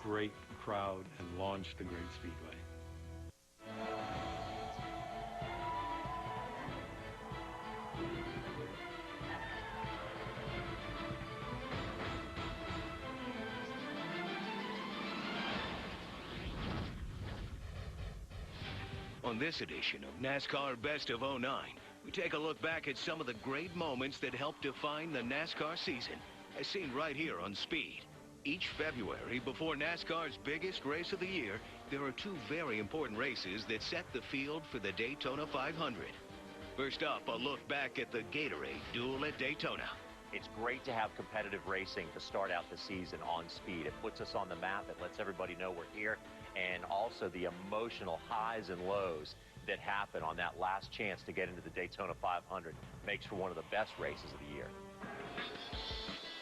great crowd and launched the great speedway. On this edition of NASCAR Best of '09, we take a look back at some of the great moments that helped define the NASCAR season, as seen right here on Speed. Each February, before NASCAR's biggest race of the year, there are two very important races that set the field for the Daytona 500. First up, a look back at the Gatorade Duel at Daytona. It's great to have competitive racing to start out the season on Speed. It puts us on the map. It lets everybody know we're here. And also the emotional highs and lows that happen on that last chance to get into the Daytona 500 makes for one of the best races of the year.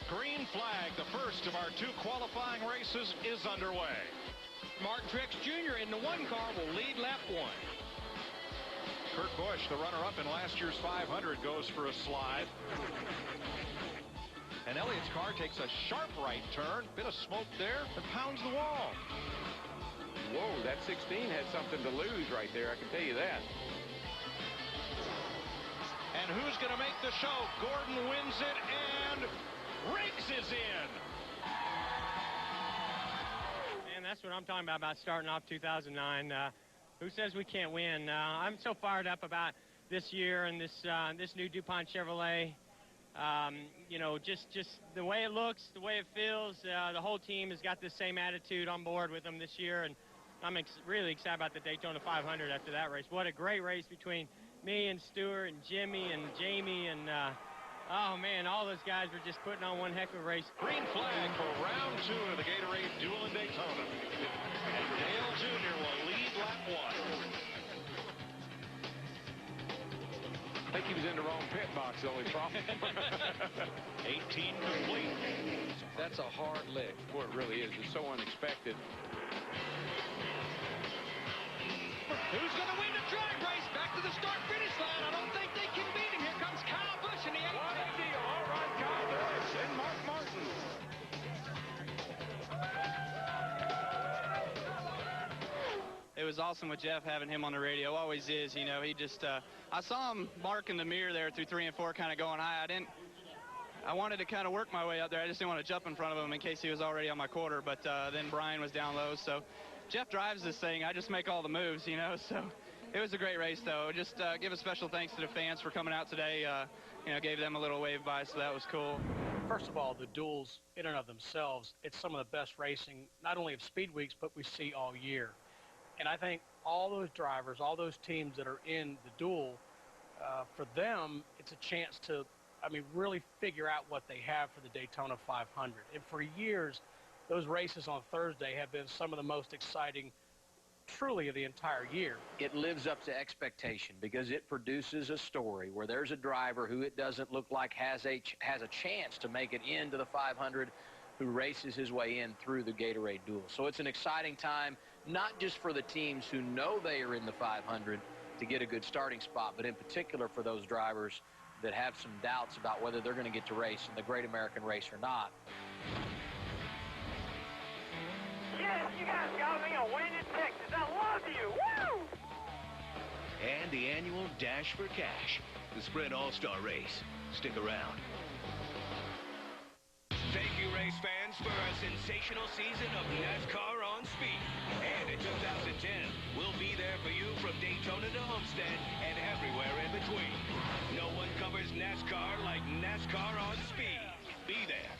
Green flag, the first of our two qualifying races, is underway. Mark Truex Jr. in the one car will lead lap one. Kurt Busch, the runner-up in last year's 500, goes for a slide. And Elliott's car takes a sharp right turn. Bit of smoke there and pounds the wall. Whoa, that 16 had something to lose right there, I can tell you that. And who's going to make the show? Gordon wins it, and Riggs is in. And that's what I'm talking about starting off 2009. Who says we can't win? I'm so fired up about this year and this new DuPont Chevrolet. You know, just the way it looks, the way it feels. The whole team has got the same attitude on board with them this year, and I'm really excited about the Daytona 500 after that race. What a great race between me and Stewart and Jimmy and Jamie and, oh, man, all those guys were just putting on one heck of a race. Green flag for round two of the Gatorade Duel in Daytona. And Dale Jr. will lead lap one. I think he was in the wrong pit box, the only problem. 18 complete. That's a hard lick. Boy, it really is. It's so unexpected. Who's going to win the drag race? Back to the start-finish line. I don't think they can beat him. Here comes Kyle Busch in the 18. What a deal. All right, Kyle Busch and Mark Martin. It was awesome with Jeff having him on the radio. Always is, you know. He just, I saw him mark in the mirror there through 3 and 4 kind of going high. I wanted to kind of work my way up there. I just didn't want to jump in front of him in case he was already on my quarter, but then Brian was down low. So Jeff drives this thing. I just make all the moves, you know. So it was a great race, though. Just give a special thanks to the fans for coming out today. You know, gave them a little wave by, so that was cool. First of all, the duels in and of themselves, it's some of the best racing, not only of Speed Weeks, but we see all year. And I think all those drivers, all those teams that are in the duel, for them, it's a chance to, I mean, really figure out what they have for the Daytona 500. And for years, those races on Thursday have been some of the most exciting, truly, of the entire year. It lives up to expectation because it produces a story where there's a driver who it doesn't look like has a chance to make it into the 500, who races his way in through the Gatorade Duel. So it's an exciting time, not just for the teams who know they are in the 500 to get a good starting spot, but in particular for those drivers that have some doubts about whether they're going to get to race in the Great American Race or not. Yes, you guys got me a win in Texas. I love you. Woo! And the annual Dash for Cash, the Sprint All-Star Race. Stick around. Thank you, race fans, for a sensational season of NASCAR on Speed. And in 2010, we'll be there for you from Daytona to Homestead and everywhere in between. No one covers NASCAR like NASCAR on Speed. Be there.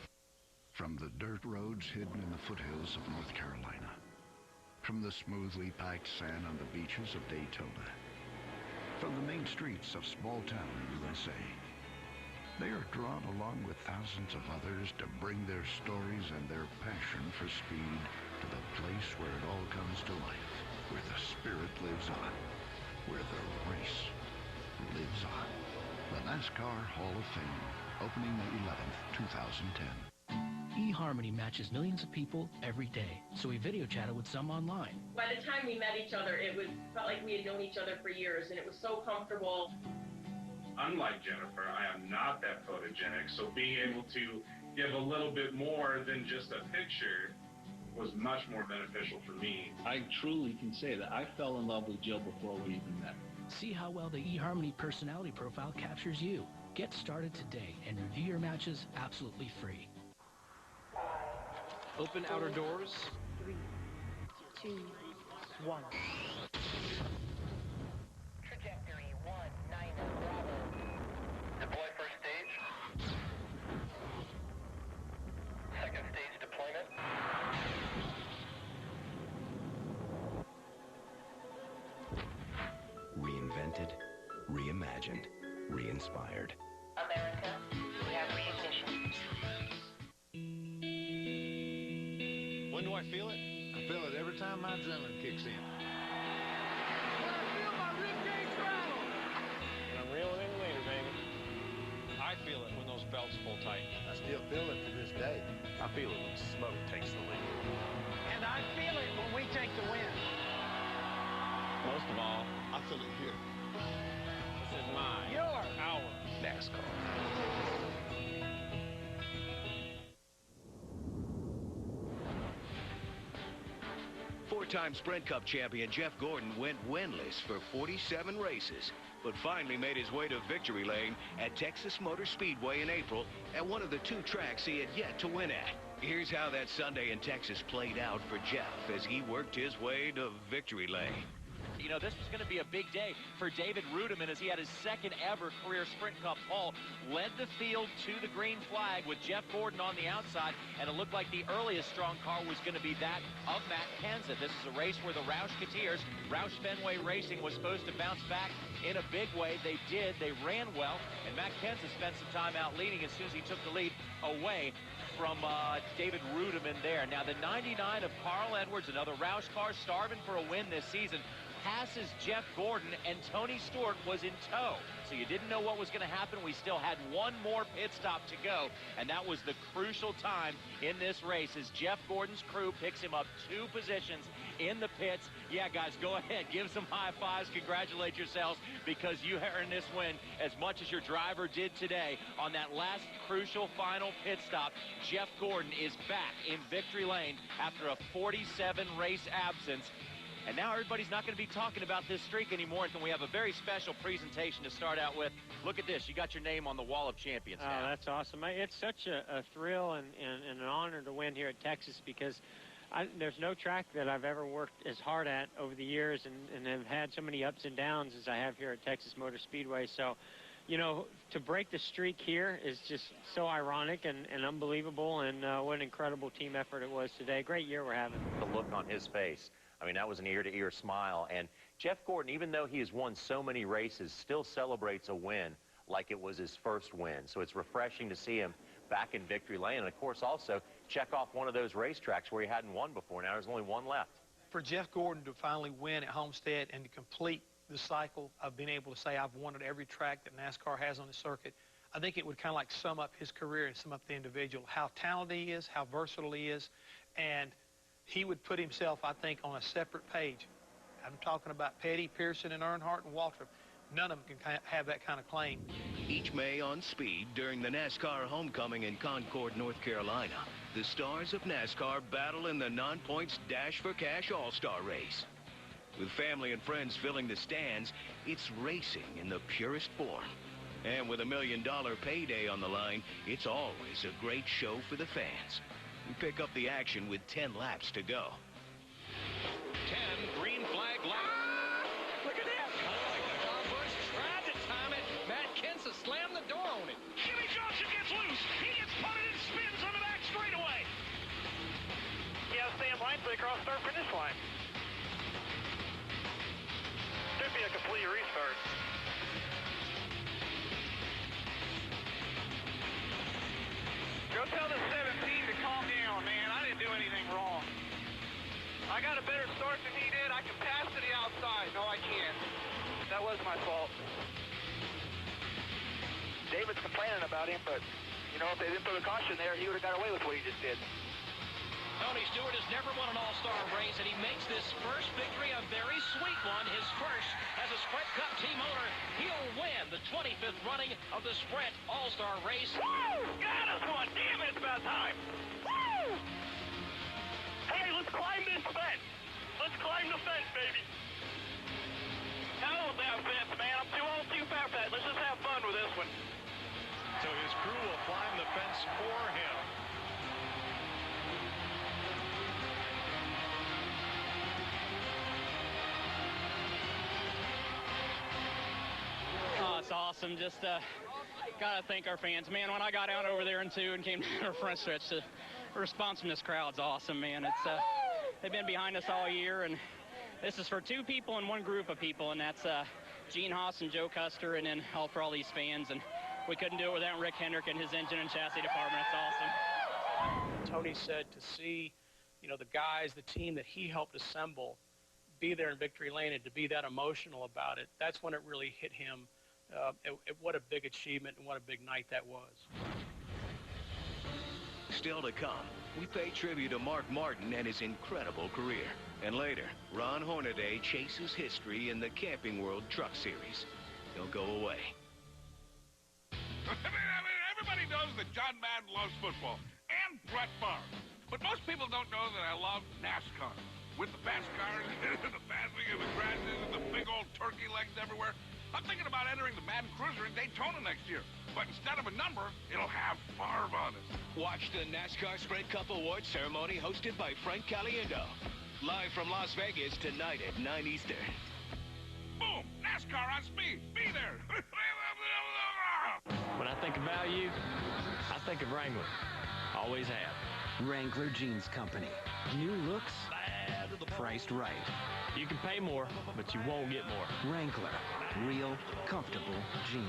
From the dirt roads hidden in the foothills of North Carolina, from the smoothly packed sand on the beaches of Daytona, from the main streets of small-town USA, they are drawn along with thousands of others to bring their stories and their passion for speed to the place where it all comes to life, where the spirit lives on, where the race lives on. The NASCAR Hall of Fame, opening May 11th, 2010. eHarmony matches millions of people every day, so we video chatted with some online. By the time we met each other, felt like we had known each other for years, and it was so comfortable. Unlike Jennifer, I am not that photogenic, so being able to give a little bit more than just a picture was much more beneficial for me. I truly can say that I fell in love with Jill before we even met. See how well the eHarmony personality profile captures you. Get started today and review your matches absolutely free. Open outer doors. 3, 2, 1. Trajectory 19 Bravo. Deploy first stage. Second stage deployment. Reinvented, reimagined, re-inspired. America, we have reignition. When do I feel it? I feel it every time my adrenaline kicks in. I feel my ribcage rattle. I'm reeling in later, baby. I feel it when those belts pull tight. I still feel it to this day. I feel it when smoke takes the lead. And I feel it when we take the win. Most of all, I feel it here. This is mine. Our NASCAR. Four-time Sprint Cup champion Jeff Gordon went winless for 47 races, but finally made his way to victory lane at Texas Motor Speedway in April at one of the 2 tracks he had yet to win at. Here's how that Sunday in Texas played out for Jeff as he worked his way to victory lane. You know, this was going to be a big day for David Rudiman as he had his second ever career Sprint Cup pole. Led the field to the green flag with Jeff Gordon on the outside, and it looked like the earliest strong car was going to be that of Matt Kenseth. This is a race where the Roush-Keteers, Roush Fenway Racing, was supposed to bounce back in a big way. They did. They ran well, and Matt Kenseth spent some time out leading as soon as he took the lead away from David Rudiman there. Now, the 99 of Carl Edwards, another Roush car, starving for a win this season, passes Jeff Gordon, and Tony Stewart was in tow. So you didn't know what was going to happen. We still had one more pit stop to go, and that was the crucial time in this race as Jeff Gordon's crew picks him up 2 positions in the pits. Yeah, guys, go ahead. Give some high fives. Congratulate yourselves because you earned this win as much as your driver did today. On that last crucial final pit stop, Jeff Gordon is back in victory lane after a 47 race absence. And now everybody's not going to be talking about this streak anymore, and we have a very special presentation to start out with. Look at this. You got your name on the Wall of Champions now. Oh, that's awesome. It's such a thrill and an honor to win here at Texas because there's no track that I've ever worked as hard at over the years and have had so many ups and downs as I have here at Texas Motor Speedway. So, you know, to break the streak here is just so ironic and unbelievable, and what an incredible team effort it was today. Great year we're having. The look on his face. I mean, that was an ear-to-ear smile. And Jeff Gordon, even though he has won so many races, still celebrates a win like it was his first win. So it's refreshing to see him back in victory lane. And, of course, also check off one of those racetracks where he hadn't won before. Now there's only one left. For Jeff Gordon to finally win at Homestead and to complete the cycle of being able to say I've won at every track that NASCAR has on the circuit, I think it would kind of like sum up his career and sum up the individual, how talented he is, how versatile he is, and he would put himself, I think, on a separate page. I'm talking about Petty, Pearson, and Earnhardt, and Waltrip. None of them can have that kind of claim. Each May on Speed during the NASCAR homecoming in Concord, North Carolina, the stars of NASCAR battle in the non-points Dash for Cash All-Star Race. With family and friends filling the stands, it's racing in the purest form. And with $1 million payday on the line, it's always a great show for the fans. We pick up the action with 10 laps to go. 10, green flag lap. Look at that. Tom Busch tried to time it. Matt Kenseth slammed the door on it. Jimmy Johnson gets loose. He gets punted and spins on the back straightaway. Yeah, Sam Lightsley across start finish line. Should be a complete restart. Go tell the 17 to calm down, man. I didn't do anything wrong. I got a better start than he did. I can pass to the outside. No, I can't. That was my fault. David's complaining about him, but, you know, if they didn't throw the caution there, he would have got away with what he just did. Tony Stewart has never won an All-Star race, and he makes this first victory a very sweet one, his first as a Sprint Cup team owner. He'll win the 25th running of the Sprint All-Star race. Woo! Got us one! Damn it, it's about time! Woo! Hey, climb the fence, baby. Hell with that fence, man. I'm too old, too fat for that. Let's just have fun with this one. So his crew will climb the fence for him. Oh, it's awesome. Just gotta thank our fans, man. When I got out over there in 2 and came down our front stretch, the response from this crowd's awesome, man. It's they've been behind us all year, and this is for 2 people and 1 group of people, and that's Gene Haas and Joe Custer, and then all for all these fans. And we couldn't do it without Rick Hendrick and his engine and chassis department. It's awesome. Tony said to see, you know, the guys, the team that he helped assemble, be there in victory lane and to be that emotional about it, that's when it really hit him. What a big achievement and what a big night that was. Still to come, we pay tribute to Mark Martin and his incredible career. And later, Ron Hornaday chases history in the Camping World Truck Series. Don't go away. Everybody knows that John Madden loves football, and Brett Favre. But most people don't know that I love NASCAR. With the fast cars, the passing of the crashes, and the big old turkey legs everywhere, I'm thinking about entering the Madden Cruiser in Daytona next year. But instead of a number, it'll have Favre on it. Watch the NASCAR Sprint Cup Awards ceremony hosted by Frank Caliendo. Live from Las Vegas tonight at 9 Eastern. Boom! NASCAR on speed! Be there! When I think of value, I think of Wrangler. Always have. Wrangler Jeans Company. New looks, priced right. You can pay more, but you won't get more. Wrangler. Real, comfortable jeans.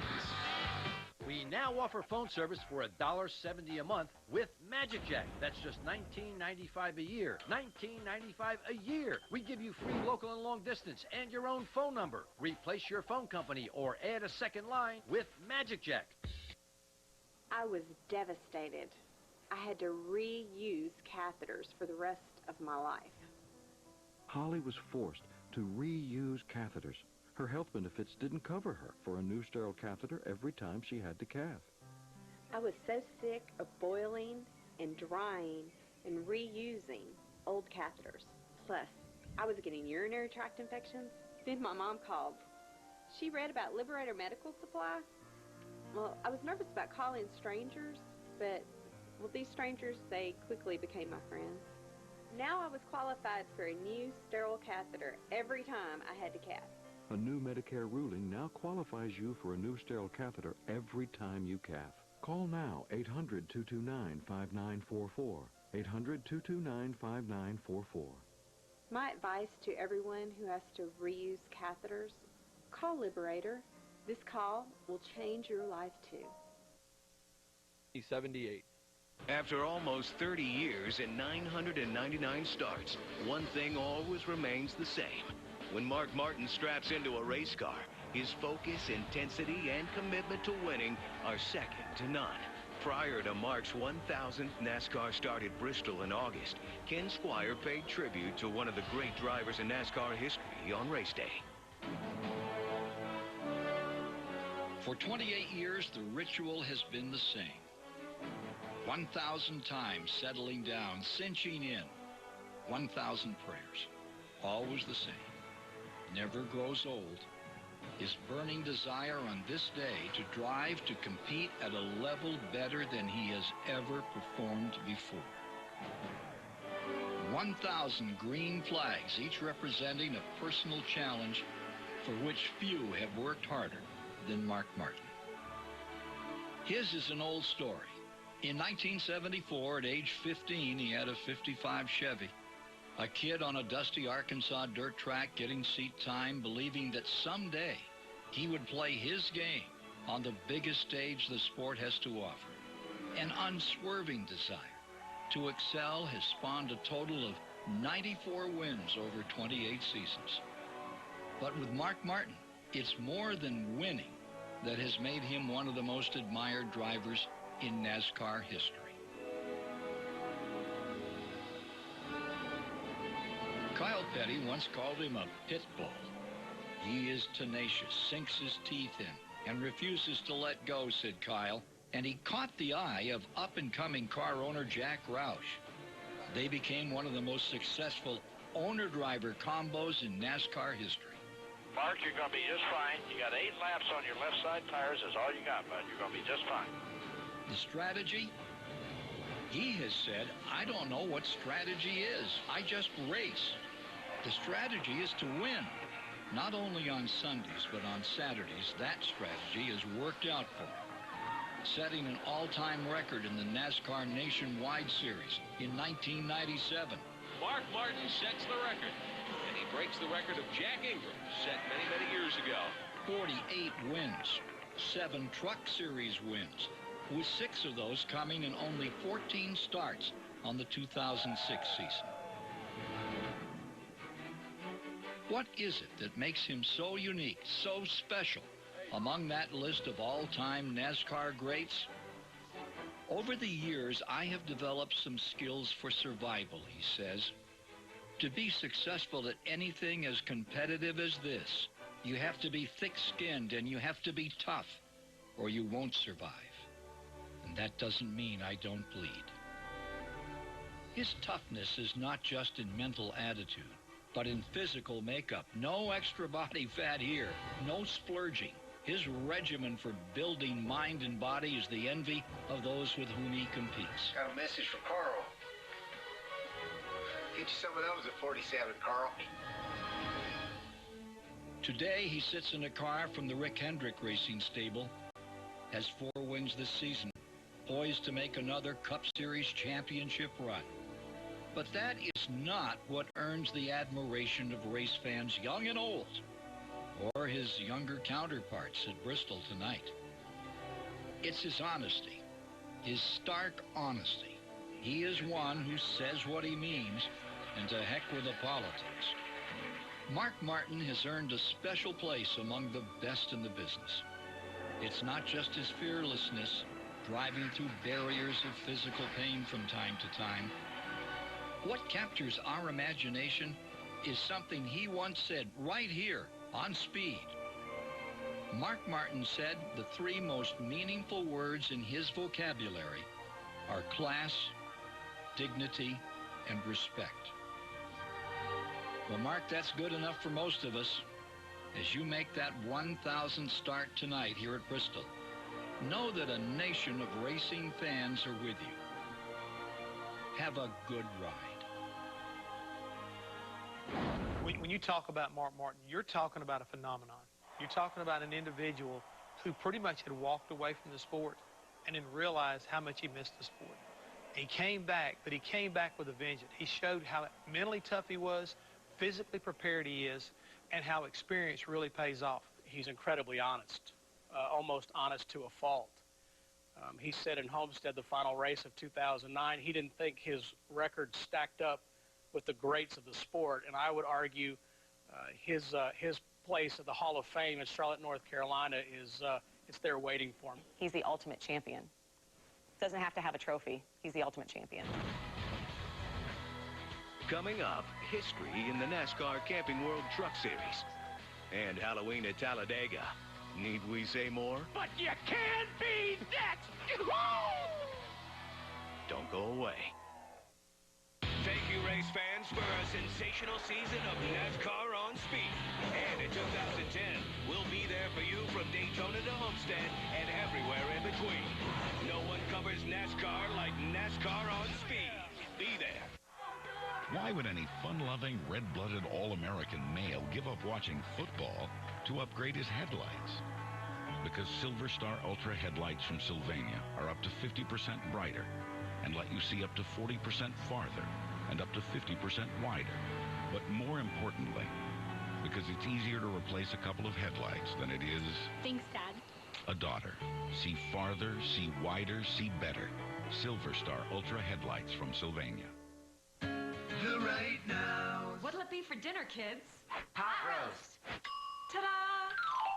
We now offer phone service for $1.70 a month with Magic Jack. That's just $19.95 a year. $19.95 a year. We give you free local and long distance and your own phone number. Replace your phone company or add a second line with Magic Jack. I was devastated. I had to reuse catheters for the rest of my life. Holly was forced to reuse catheters. Her health benefits didn't cover her for a new sterile catheter every time she had to cath. I was so sick of boiling and drying and reusing old catheters. Plus, I was getting urinary tract infections. Then my mom called. She read about Liberator Medical Supply. Well, I was nervous about calling strangers, but, well, these strangers, they quickly became my friends. Now I was qualified for a new sterile catheter every time I had to cath. A new Medicare ruling now qualifies you for a new sterile catheter every time you cath. Call now, 800-229-5944. 800-229-5944. My advice to everyone who has to reuse catheters, call Liberator. This call will change your life too. 78. After almost 30 years and 999 starts, one thing always remains the same. When Mark Martin straps into a race car, his focus, intensity, and commitment to winning are second to none. Prior to Mark's 1,000th NASCAR start at Bristol in August, Ken Squire paid tribute to one of the great drivers in NASCAR history on race day. For 28 years, the ritual has been the same. 1,000 times settling down, cinching in. 1,000 prayers. Always the same. Never grows old. His burning desire on this day to drive to compete at a level better than he has ever performed before. 1,000 green flags, each representing a personal challenge for which few have worked harder than Mark Martin. His is an old story. In 1974, at age 15, he had a 55 Chevy. A kid on a dusty Arkansas dirt track getting seat time, believing that someday he would play his game on the biggest stage the sport has to offer. An unswerving desire to excel has spawned a total of 94 wins over 28 seasons. But with Mark Martin, it's more than winning that has made him one of the most admired drivers in NASCAR history. Kyle Petty once called him a pit bull. He is tenacious, sinks his teeth in, and refuses to let go, said Kyle. And he caught the eye of up-and-coming car owner Jack Roush. They became one of the most successful owner-driver combos in NASCAR history. Mark, you're going to be just fine. You got 8 laps on your left side tires. That's all you got, bud. You're going to be just fine. The strategy? He has said, I don't know what strategy is. I just race. The strategy is to win. Not only on Sundays, but on Saturdays, that strategy has worked out for him, setting an all-time record in the NASCAR Nationwide Series in 1997. Mark Martin sets the record, and he breaks the record of Jack Ingram, set many, many years ago. 48 wins, 7 Truck Series wins, with 6 of those coming in only 14 starts on the 2006 season. What is it that makes him so unique, so special among that list of all-time NASCAR greats? Over the years, I have developed some skills for survival, he says. To be successful at anything as competitive as this, you have to be thick-skinned and you have to be tough, or you won't survive. And that doesn't mean I don't bleed. His toughness is not just in mental attitude, but in physical makeup. No extra body fat here, no splurging. His regimen for building mind and body is the envy of those with whom he competes. Got a message for Carl. Get you some of those at 47, Carl. Today, he sits in a car from the Rick Hendrick Racing stable, has 4 wins this season, poised to make another Cup Series championship run. But that is not what earns the admiration of race fans young and old, or his younger counterparts at Bristol tonight. It's his honesty, his stark honesty. He is one who says what he means, and to heck with the politics. Mark Martin has earned a special place among the best in the business. It's not just his fearlessness, driving through barriers of physical pain from time to time. What captures our imagination is something he once said right here on Speed. Mark Martin said the 3 most meaningful words in his vocabulary are class, dignity, and respect. Well, Mark, that's good enough for most of us. As you make that 1,000th start tonight here at Bristol, know that a nation of racing fans are with you. Have a good ride. When you talk about Mark Martin, you're talking about a phenomenon. You're talking about an individual who pretty much had walked away from the sport and then realized how much he missed the sport. He came back, but he came back with a vengeance. He showed how mentally tough he was, physically prepared he is, and how experience really pays off. He's incredibly honest, almost honest to a fault. He said in Homestead, the final race of 2009, he didn't think his record stacked up with the greats of the sport, and I would argue his place at the Hall of Fame in Charlotte, North Carolina is it's there waiting for him. He's the ultimate champion. Doesn't have to have a trophy. He's the ultimate champion. Coming up, history in the NASCAR Camping World Truck Series and Halloween at Talladega. Need we say more? But you can't be next! Don't go away. Thank you, race fans, for a sensational season of NASCAR on Speed. And in 2010, we'll be there for you from Daytona to Homestead and everywhere in between. No one covers NASCAR like NASCAR on Speed. Be there. Why would any fun-loving, red-blooded, all-American male give up watching football to upgrade his headlights? Because Silver Star Ultra headlights from Sylvania are up to 50% brighter and let you see up to 40% farther and up to 50% wider. But more importantly, because it's easier to replace a couple of headlights than it is... Thanks, Dad. ...a daughter. See farther, see wider, see better. Silver Star Ultra headlights from Sylvania. The right now. What'll it be for dinner, kids? Pot roast. Ta-da!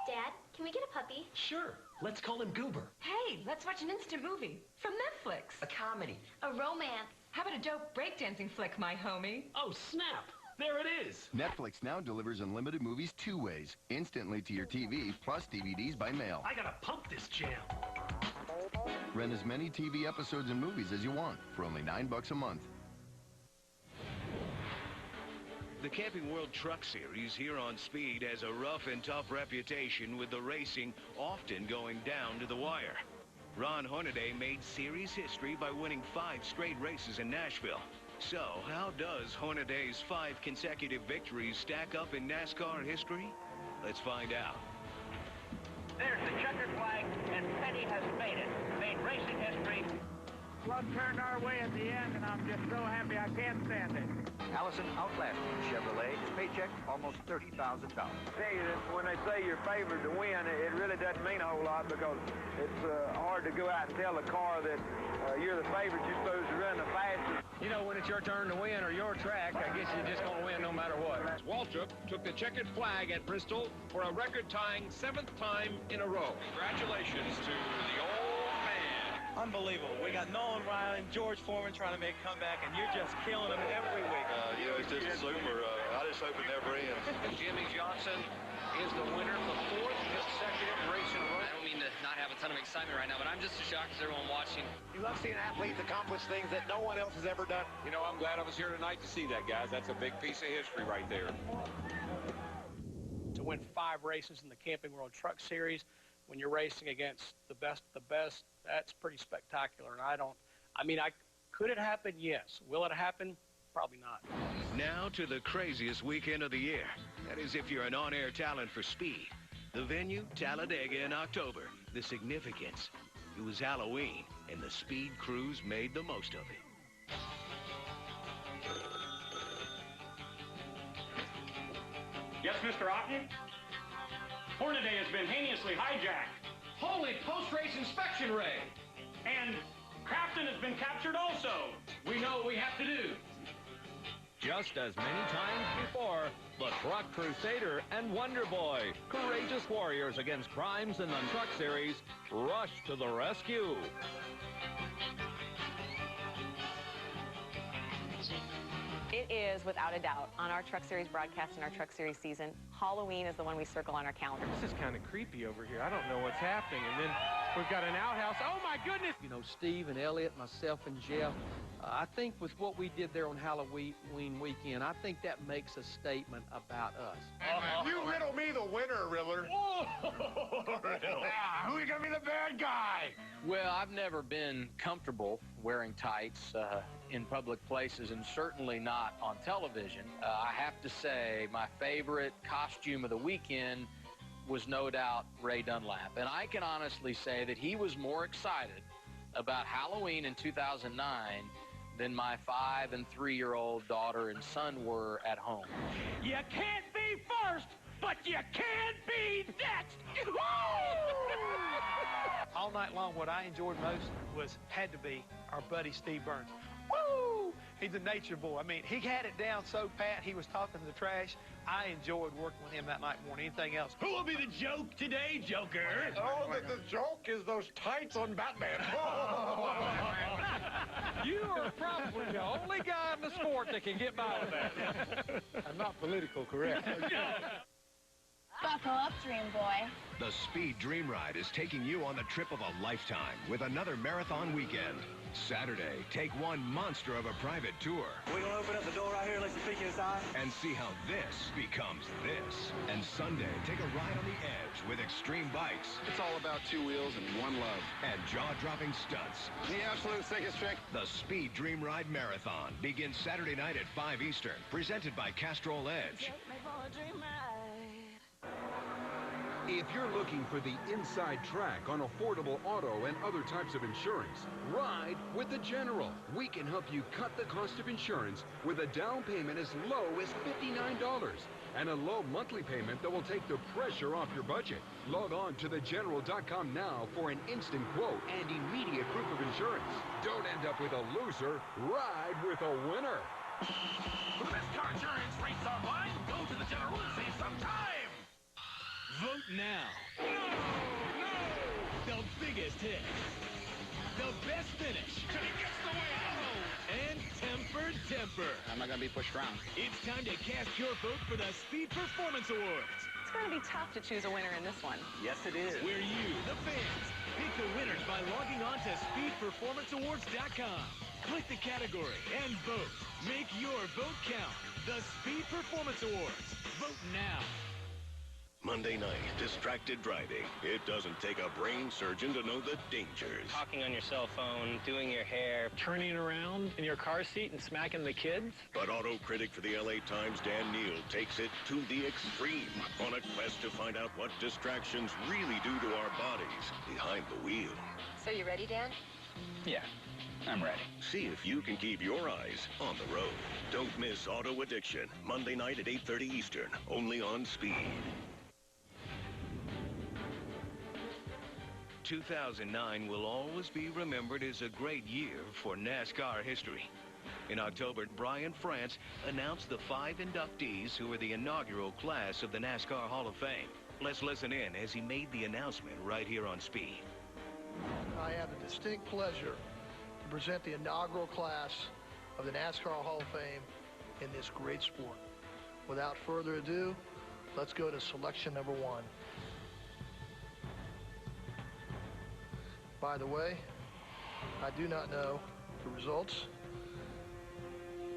Dad, can we get a puppy? Sure. Let's call him Goober. Hey, let's watch an instant movie from Netflix. A comedy. A romance. How about a dope breakdancing flick, my homie? Oh, snap. There it is. Netflix now delivers unlimited movies 2 ways. Instantly to your TV, plus DVDs by mail. I gotta pump this jam. Rent as many TV episodes and movies as you want for only $9 a month. The Camping World Truck Series here on Speed has a rough and tough reputation, with the racing often going down to the wire. Ron Hornaday made series history by winning 5 straight races in Nashville. So, how does Hornaday's 5 consecutive victories stack up in NASCAR history? Let's find out. There's the checkered flag, and Petty has made it. Made racing history. Luck turned our way at the end, and I'm just so happy I can't stand it. Allison outlasted Chevrolet. His paycheck, almost $30,000. Tell you that when they say you're favored to win, it really doesn't mean a whole lot, because it's hard to go out and tell the car that you're the favorite, you're supposed to run the fastest. You know, when it's your turn to win or your track, I guess you're just going to win no matter what. Waltrip took the checkered flag at Bristol for a record-tying 7th time in a row. Congratulations to the old man. Unbelievable. We got Nolan Ryan, George Foreman trying to make a comeback, and you're just killing them every week. It's just super. I just hope it never ends. Jimmy Johnson is the winner for 4th consecutive race in a row. I don't mean to not have a ton of excitement right now, but I'm just as shocked as everyone watching. You love seeing athletes accomplish things that no one else has ever done. You know, I'm glad I was here tonight to see that, guys. That's a big piece of history right there. To win 5 races in the Camping World Truck Series, when you're racing against the best of the best, that's pretty spectacular. And could it happen? Yes. Will it happen? Probably not. Now to the craziest weekend of the year. That is, if you're an on-air talent for Speed. The venue, Talladega in October. The significance, it was Halloween, and the Speed crews made the most of it. Yes, Mr. Otten? Hornaday has been heinously hijacked. Holy post-race inspection raid. And Crafton has been captured also. We know what we have to do. Just as many times before, the Truck Crusader and Wonder Boy, courageous warriors against crimes in the Truck Series, rush to the rescue. It is, without a doubt, on our Truck Series broadcast and our Truck Series season, Halloween is the one we circle on our calendar. This is kind of creepy over here. I don't know what's happening. And then we've got an outhouse. Oh, my goodness! You know, Steve and Elliot, myself and Jeff, I think with what we did there on Halloween weekend, I think that makes a statement about us. You riddle me the winner, Riddler. Who are you going to be the bad guy? Well, I've never been comfortable wearing tights in public places, and certainly not on television. I have to say my favorite costume of the weekend was no doubt Ray Dunlap. And I can honestly say that he was more excited about Halloween in 2009 than my 5- and 3-year-old daughter and son were at home. You can't be first, but you can be next. All night long, what I enjoyed most had to be our buddy Steve Burns. Woo! He's a nature boy. I mean, he had it down so pat, he was talking the trash. I enjoyed working with him that night more than anything else. Who will be the joke today, Joker? Oh, the joke is those tights on Batman. You are probably the only guy in the sport that can get by with that. I'm not political correct. Buckle up, dream boy. The Speed Dream Ride is taking you on the trip of a lifetime with another marathon weekend. Saturday, take one monster of a private tour. We're going to open up the door right here and let you peek inside. And see how this becomes this. And Sunday, take a ride on the edge with extreme bikes. It's all about 2 wheels and one love. And jaw-dropping stunts. The absolute sickest trick. The Speed Dream Ride Marathon begins Saturday night at 5 Eastern. Presented by Castrol Edge. If you're looking for the inside track on affordable auto and other types of insurance, ride with the General. We can help you cut the cost of insurance with a down payment as low as $59 and a low monthly payment that will take the pressure off your budget. Log on to thegeneral.com now for an instant quote and immediate proof of insurance. Don't end up with a loser. Ride with a winner. For the best car insurance rates online, go to the General and save some time. Vote now. No! The biggest hit. The best finish. He gets the win. And temper. I'm not going to be pushed around. It's time to cast your vote for the Speed Performance Awards. It's going to be tough to choose a winner in this one. Yes, it is. Where you, the fans, pick the winners by logging on to speedperformanceawards.com. Click the category and vote. Make your vote count. the Speed Performance Awards. Vote now. Monday night, distracted driving. It doesn't take a brain surgeon to know the dangers. Talking on your cell phone, doing your hair, turning around in your car seat and smacking the kids. But auto critic for the LA Times, Dan Neal, takes it to the extreme on a quest to find out what distractions really do to our bodies behind the wheel. So you ready, Dan? Yeah, I'm ready. See if you can keep your eyes on the road. Don't miss Auto Addiction, Monday night at 8:30 Eastern, only on Speed. 2009 will always be remembered as a great year for NASCAR history. In October, Brian France announced the 5 inductees who were the inaugural class of the NASCAR Hall of Fame. Let's listen in as he made the announcement right here on Speed. I have the distinct pleasure to present the inaugural class of the NASCAR Hall of Fame in this great sport. Without further ado, let's go to selection number 1. By the way, I do not know the results,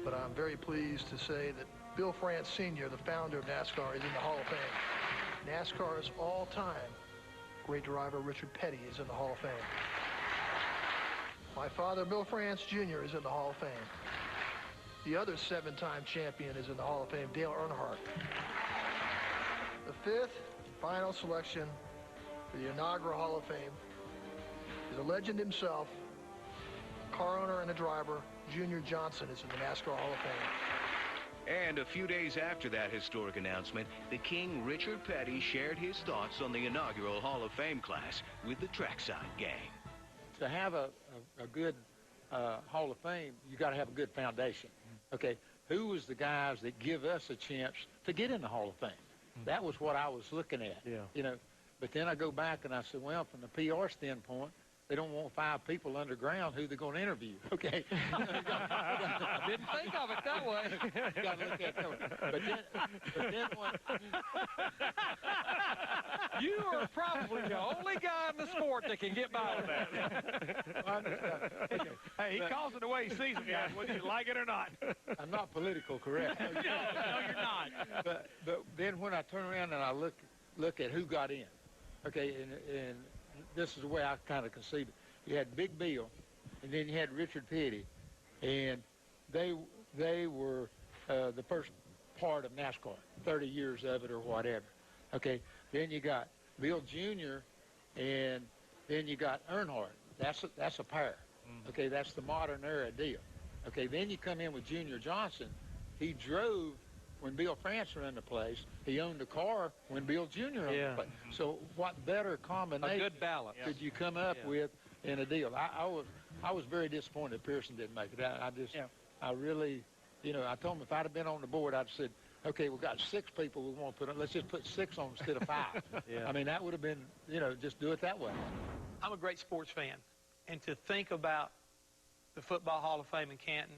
but I'm very pleased to say that Bill France Sr., the founder of NASCAR, is in the Hall of Fame. NASCAR's all-time great driver, Richard Petty, is in the Hall of Fame. My father, Bill France Jr., is in the Hall of Fame. The other 7-time champion is in the Hall of Fame, Dale Earnhardt. The 5th final selection for the inaugural Hall of Fame is a legend himself, car owner and a driver, Junior Johnson is in the NASCAR Hall of Fame. And a few days after that historic announcement, the King Richard Petty shared his thoughts on the inaugural Hall of Fame class with the Trackside Gang. To have a good Hall of Fame, you got to have a good foundation. Okay, who was the guys that give us a chance to get in the Hall of Fame? That was what I was looking at. Yeah. You know, but then I go back and I said, well, from the PR standpoint, they don't want 5 people underground who they're going to interview. Okay. Didn't think of it that way. Got to look at that. But then when you are probably the only guy in the sport that can get by with that. Hey, he calls it the way he sees it, guys, whether you like it or not. I'm not political correct. No, you're not. But then when I turn around and I look at who got in, okay, and this is the way I kind of conceived it. You had Big Bill, and then you had Richard Petty, and they were the first part of NASCAR, 30 years of it or whatever. Okay, then you got Bill Jr., and then you got Earnhardt. That's a pair. Okay, that's the modern era deal. Okay, then you come in with Junior Johnson. He drove when Bill France ran the place. He owned a car when Bill Jr. owned the place. So what better combination a good balance could you come up with in a deal? I was very disappointed Pearson didn't make it. I really, you know, I told him if I'd have been on the board, I'd have said, okay, we've got 6 people we want to put on. Let's just put 6 on instead of 5. I mean, that would have been, you know, just do it that way. I'm a great sports fan, and to think about the Football Hall of Fame in Canton,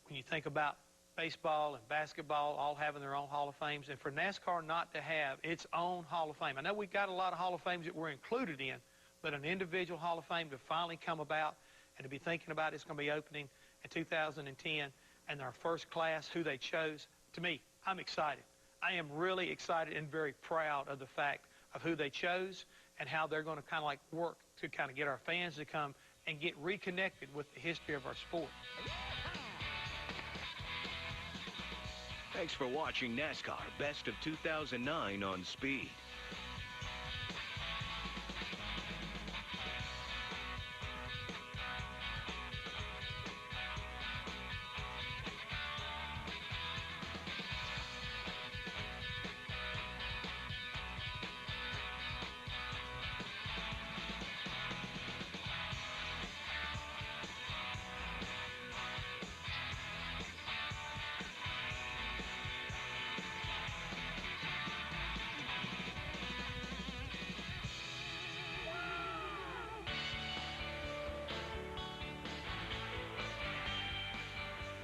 when you think about baseball and basketball all having their own Hall of Fames, and for NASCAR not to have its own Hall of Fame. I know we've got a lot of Hall of Fames that we're included in, but an individual Hall of Fame to finally come about and to be thinking about it's going to be opening in 2010, and our first class, who they chose, to me, I'm excited. I am really excited and very proud of the fact of who they chose and how they're going to kind of like work to kind of get our fans to come and get reconnected with the history of our sport. Thanks for watching NASCAR Best of 2009 on Speed.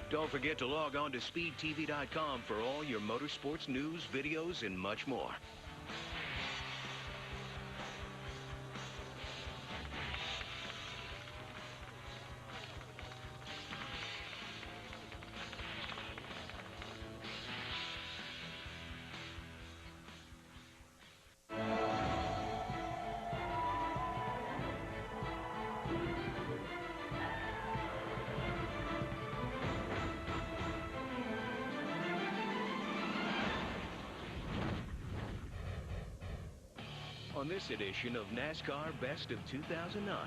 Don't forget to log on to SpeedTV.com for all your motorsports news, videos, and much more. On this edition of NASCAR Best of 2009,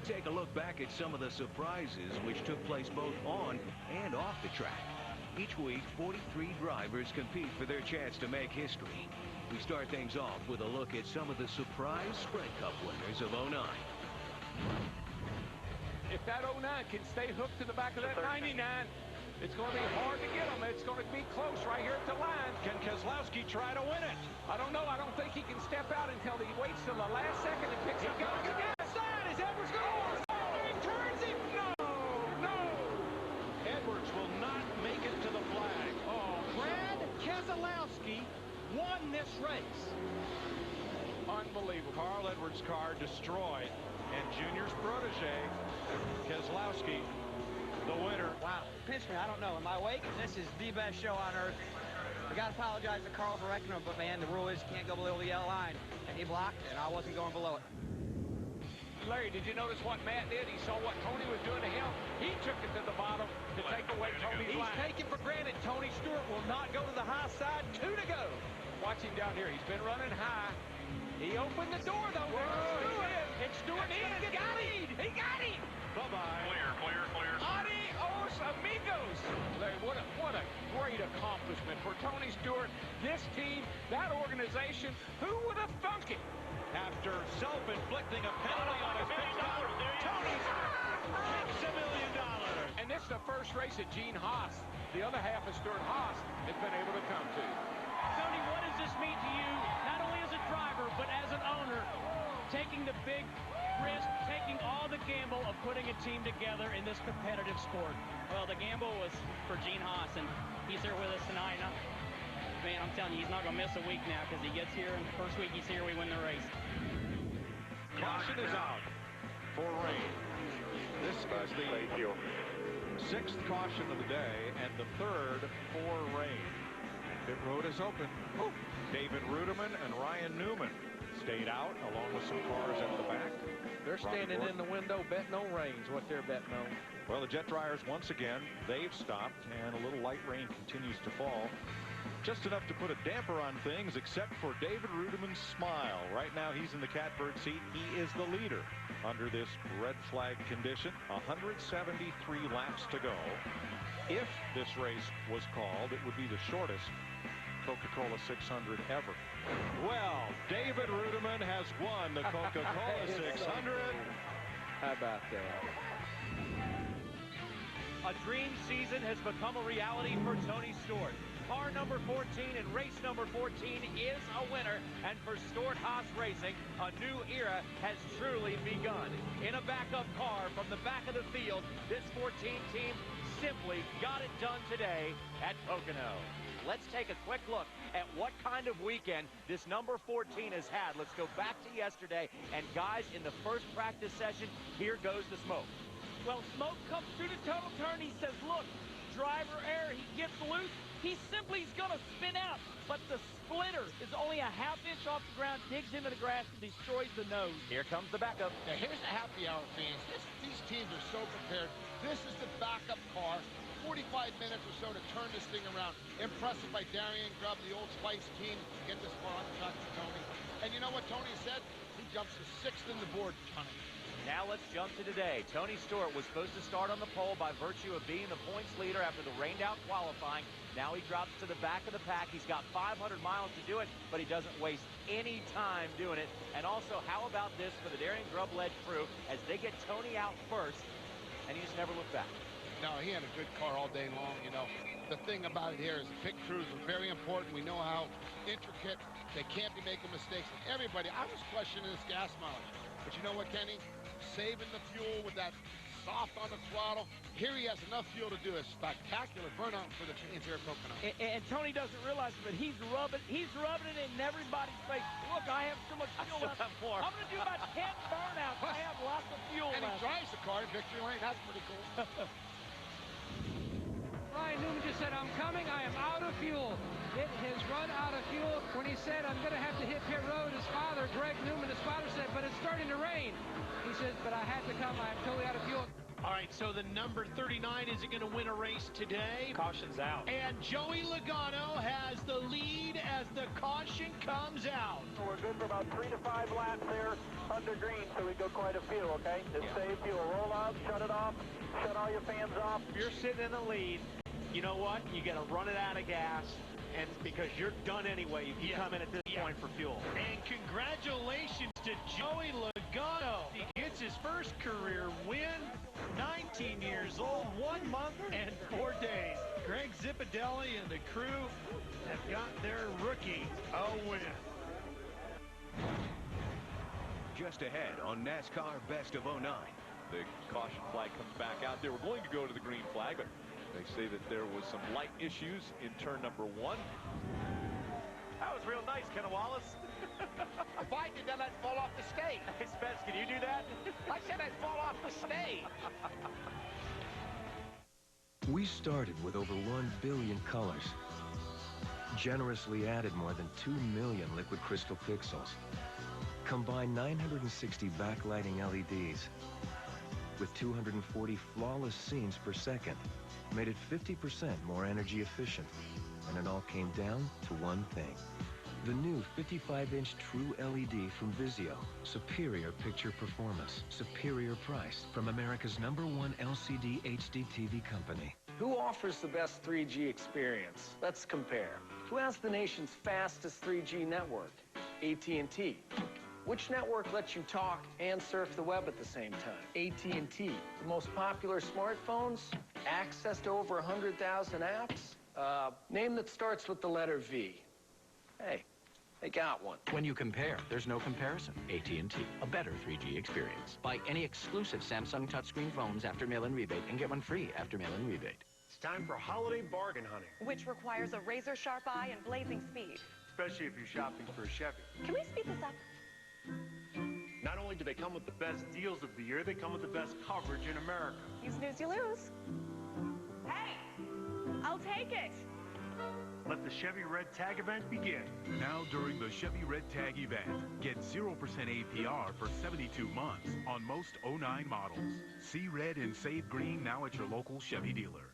take a look back at some of the surprises which took place both on and off the track. Each week, 43 drivers compete for their chance to make history. We start things off with a look at some of the surprise Sprint Cup winners of 09. If that 09 can stay hooked to the back of that 99, it's going to be hard to get them. It's going to be close right here at the line. Can Keselowski try to win it? I don't know. I don't think he can step out until he waits till the last second and picks up. He gas side. Is Edwards going to he turns him? No. Edwards will not make it to the flag. Oh, Brad Keselowski won this race. Unbelievable. Carl Edwards' car destroyed, and Junior's protege, Keselowski, the winner. Wow, pinch me, I don't know. Am I awake? This is the best show on earth. We got to apologize to Carl for wrecking him, but man, the rule is you can't go below the yellow line. And he blocked, and I wasn't going below it. Larry, did you notice what Matt did? He saw what Tony was doing to him. He took it to the bottom to take away Tony's line. He's taking for granted Tony Stewart will not go to the high side. 2 to go. Watch him down here. He's been running high. He opened the door, though. It's Stewart. He got him. He got him. Bye-bye. Clear. Adios, amigos. Larry, what a great accomplishment for Tony Stewart, this team, that organization. Who would have thunk it? After self-inflicting a penalty on his pit stop, Tony kicks $1 million. And this is the first race that Gene Haas, the other half of Stuart Haas, has been able to come to. Tony, what does this mean to you, not only as a driver, but as an owner, taking the big risk, taking all the gamble of putting a team together in this competitive sport? Well, the gamble was for Gene Haas, and he's here with us tonight. Man, I'm telling you, he's not going to miss a week now because he gets here, and the first week he's here, we win the race. Caution is out for rain. This is the 6th caution of the day and the 3rd for rain. Pit road is open. David Ruderman and Ryan Newman stayed out along with some cars in the back. They're standing in the window betting on rains, what they're betting on. Well, the jet dryers, once again, they've stopped, and a little light rain continues to fall. Just enough to put a damper on things, except for David Ruderman's smile. Right now, he's in the catbird seat. He is the leader under this red flag condition. 173 laps to go. If this race was called, it would be the shortest Coca-Cola 600 ever. Well, David Ruderman has won the Coca-Cola 600. How about that? A dream season has become a reality for Tony Stewart. Car number 14 and race number 14 is a winner, and for Stewart Haas Racing, a new era has truly begun. In a backup car from the back of the field, this 14 team simply got it done today at Pocono. Let's take a quick look at what kind of weekend this number 14 has had. Let's go back to yesterday, and guys, in the first practice session, here goes the smoke. Well, smoke comes through the total turn. He says, look, driver error. He gets loose. He simply is going to spin out, but the splitter is only a half-inch off the ground, digs into the grass, and destroys the nose. Here comes the backup. Now, here's the happy hour fans. These teams are so prepared. This is the backup car. 45 minutes or so to turn this thing around. Impressive by Darian Grubb, the Old Spice team, to get this car on the track to Tony. And you know what Tony said? He jumps to 6th in the board, Tony. Now let's jump to today. Tony Stewart was supposed to start on the pole by virtue of being the points leader after the rained-out qualifying. Now he drops to the back of the pack. He's got 500 miles to do it, but he doesn't waste any time doing it. And also, how about this for the Darian Grubb-led crew as they get Tony out first, and he just never looked back. No, he had a good car all day long, you know. The thing about it here is the pit crews are very important. We know how intricate. They can't be making mistakes. And everybody, I was questioning this gas mileage. But you know what, Kenny? Saving the fuel with that soft on the throttle. Here he has enough fuel to do a spectacular burnout for the interior Pocono. And Tony doesn't realize it, but he's rubbing it in everybody's face. Look, I have so much fuel left. I'm going to do about 10 burnouts. I have lots of fuel left. And he drives the car in victory lane. That's pretty cool. Ryan Newman just said, I'm coming. I am out of fuel. It has run out of fuel. When he said, I'm going to have to hit pit road, his father, Greg Newman, his father said, but it's starting to rain. He says, but I had to come. I am totally out of fuel. All right, so the number 39 isn't going to win a race today. Caution's out. And Joey Logano has the lead as the caution comes out. We're good for about 3 to 5 laps there under green, so we go quite a few, okay? Just save fuel. Roll up, shut it off, shut all your fans off. If you're sitting in the lead, you know what? You got to run it out of gas, and because you're done anyway if you come in at this point for fuel. And congratulations to Joey Logano. He gets his first career win, 19 years old, 1 month and 4 days. Greg Zipadelli and the crew have got their rookie a win. Just ahead on NASCAR Best of 09. The caution flag comes back out. They were going to go to the green flag, but they say that there was some light issues in turn number 1. That was real nice, Ken Wallace. If I did that, I'd fall off the stage. Hey, Spence, can you do that? I said I'd fall off the stage. We started with over 1 billion colors, generously added more than 2 million liquid crystal pixels, combined 960 backlighting LEDs with 240 flawless scenes per second, made it 50% more energy efficient, and it all came down to one thing. The new 55-inch True LED from Vizio. Superior picture performance. Superior price from America's #1 LCD HD TV company. Who offers the best 3G experience? Let's compare. Who has the nation's fastest 3G network? AT&T. Which network lets you talk and surf the web at the same time? AT&T. The most popular smartphones? Access to over 100,000 apps? Name that starts with the letter V. Hey, they got one. When you compare, there's no comparison. AT&T, a better 3G experience. Buy any exclusive Samsung touchscreen phones after mail-in rebate and get one free after mail-in rebate. It's time for holiday bargain hunting. Which requires a razor-sharp eye and blazing speed. Especially if you're shopping for a Chevy. Can we speed this up? Not only do they come with the best deals of the year, they come with the best coverage in America. You snooze, you lose. Hey, I'll take it. Let the Chevy Red Tag event begin. Now during the Chevy Red Tag event, get 0% APR for 72 months on most 09 models. See red and save green now at your local Chevy dealer.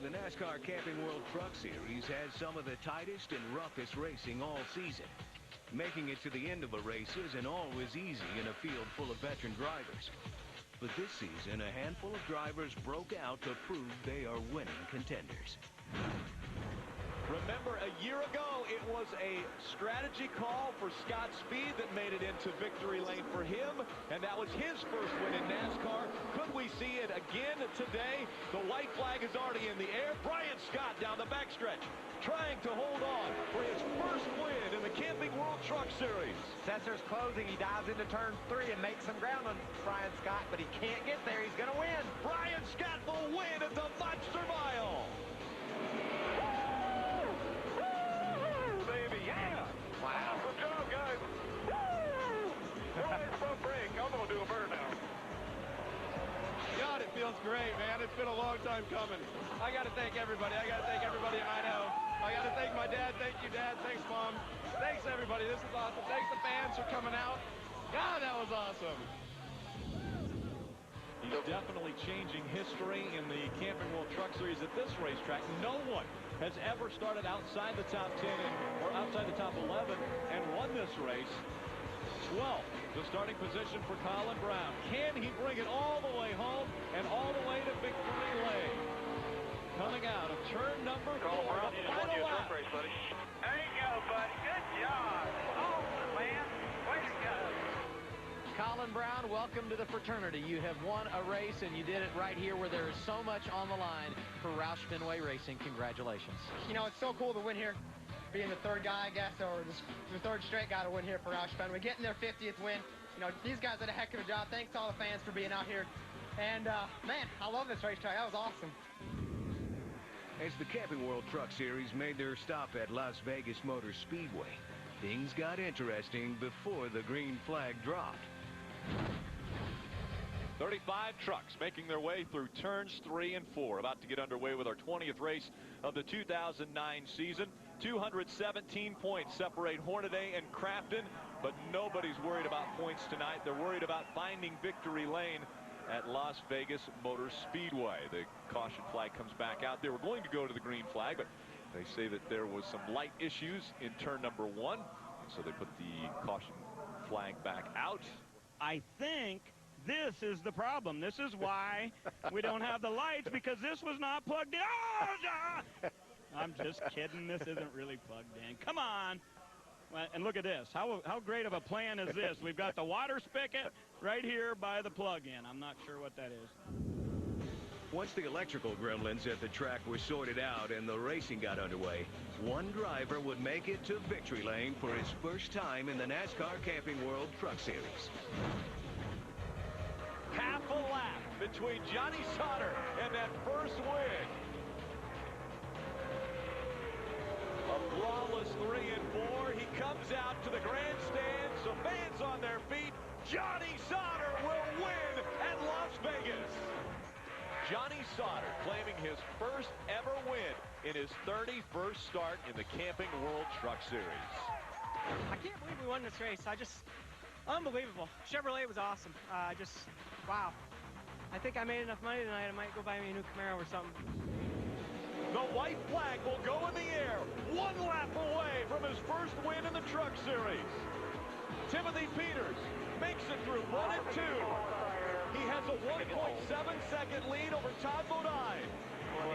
The NASCAR Camping World Truck Series has some of the tightest and roughest racing all season. Making it to the end of a race isn't always easy in a field full of veteran drivers. But this season, a handful of drivers broke out to prove they are winning contenders. Remember, a year ago, it was a strategy call for Scott Speed that made it into victory lane for him, and that was his first win in NASCAR. Could we see it again today? The white flag is already in the air. Brian Scott down the backstretch, trying to hold on for his first win in the Camping World Truck Series. Sensors closing. He dives into turn 3 and makes some ground on Brian Scott, but he can't get there. He's going to win. Brian Scott will win at the Monster Mile. Baby, yeah! Wow. Good job, guys. Woo! Boys, front brake. I'm going to do a burnout. God, it feels great, man. It's been a long time coming. I got to thank everybody. I got to thank everybody I know. I got to thank my dad. Thank you, Dad. Thanks, Mom. Thanks, everybody. This is awesome. Thanks the fans for coming out. God, that was awesome. He's definitely changing history in the Camping World Truck Series at this racetrack. No one has ever started outside the top 10 or outside the top 11 and won this race. 12th, the starting position for Colin Brown. Can he bring it all the way home and all the way to victory lane? Coming out of turn number 4. Brown, you just won you a truck race, buddy. There you go, buddy. Good job. Awesome, man. Way to go. Colin Brown, welcome to the fraternity. You have won a race, and you did it right here where there is so much on the line for Roush Fenway Racing. Congratulations. You know, it's so cool to win here, being the third guy, I guess, or the third straight guy to win here for Roush Fenway. Getting their 50th win, You know, these guys did a heck of a job. Thanks to all the fans for being out here. And, man, I love this racetrack. That was awesome. As the Camping World Truck Series made their stop at Las Vegas Motor Speedway, things got interesting before the green flag dropped. 35 trucks making their way through turns 3 and 4. About to get underway with our 20th race of the 2009 season. 217 points separate Hornaday and Crafton, but nobody's worried about points tonight. They're worried about finding victory lane at Las Vegas Motor Speedway. The caution flag comes back out. They were going to go to the green flag, but they say that there was some light issues in turn number 1, so they put the caution flag back out. I think this is the problem. This is why we don't have the lights, because this was not plugged in. Oh, I'm just kidding. This isn't really plugged in. Come on. And look at this. How great of a plan is this? We've got the water spigot right here by the plug-in. I'm not sure what that is. Once the electrical gremlins at the track were sorted out and the racing got underway, one driver would make it to victory lane for his first time in the NASCAR Camping World Truck Series. Half a lap between Johnny Sauter and that first win. A flawless 3 and 4. He comes out to the grandstand. Some fans on their feet. Johnny Sauter will win at Las Vegas. Johnny Sauter claiming his first ever win in his 31st start in the Camping World Truck Series. I can't believe we won this race. Unbelievable. Chevrolet was awesome. Wow. I think I made enough money tonight. I might go buy me a new Camaro or something. The white flag will go in the air. 1 lap away from his first win in the Truck Series. Timothy Peters makes it through 1 and 2. He has a 1.7-second lead over Todd Bodine.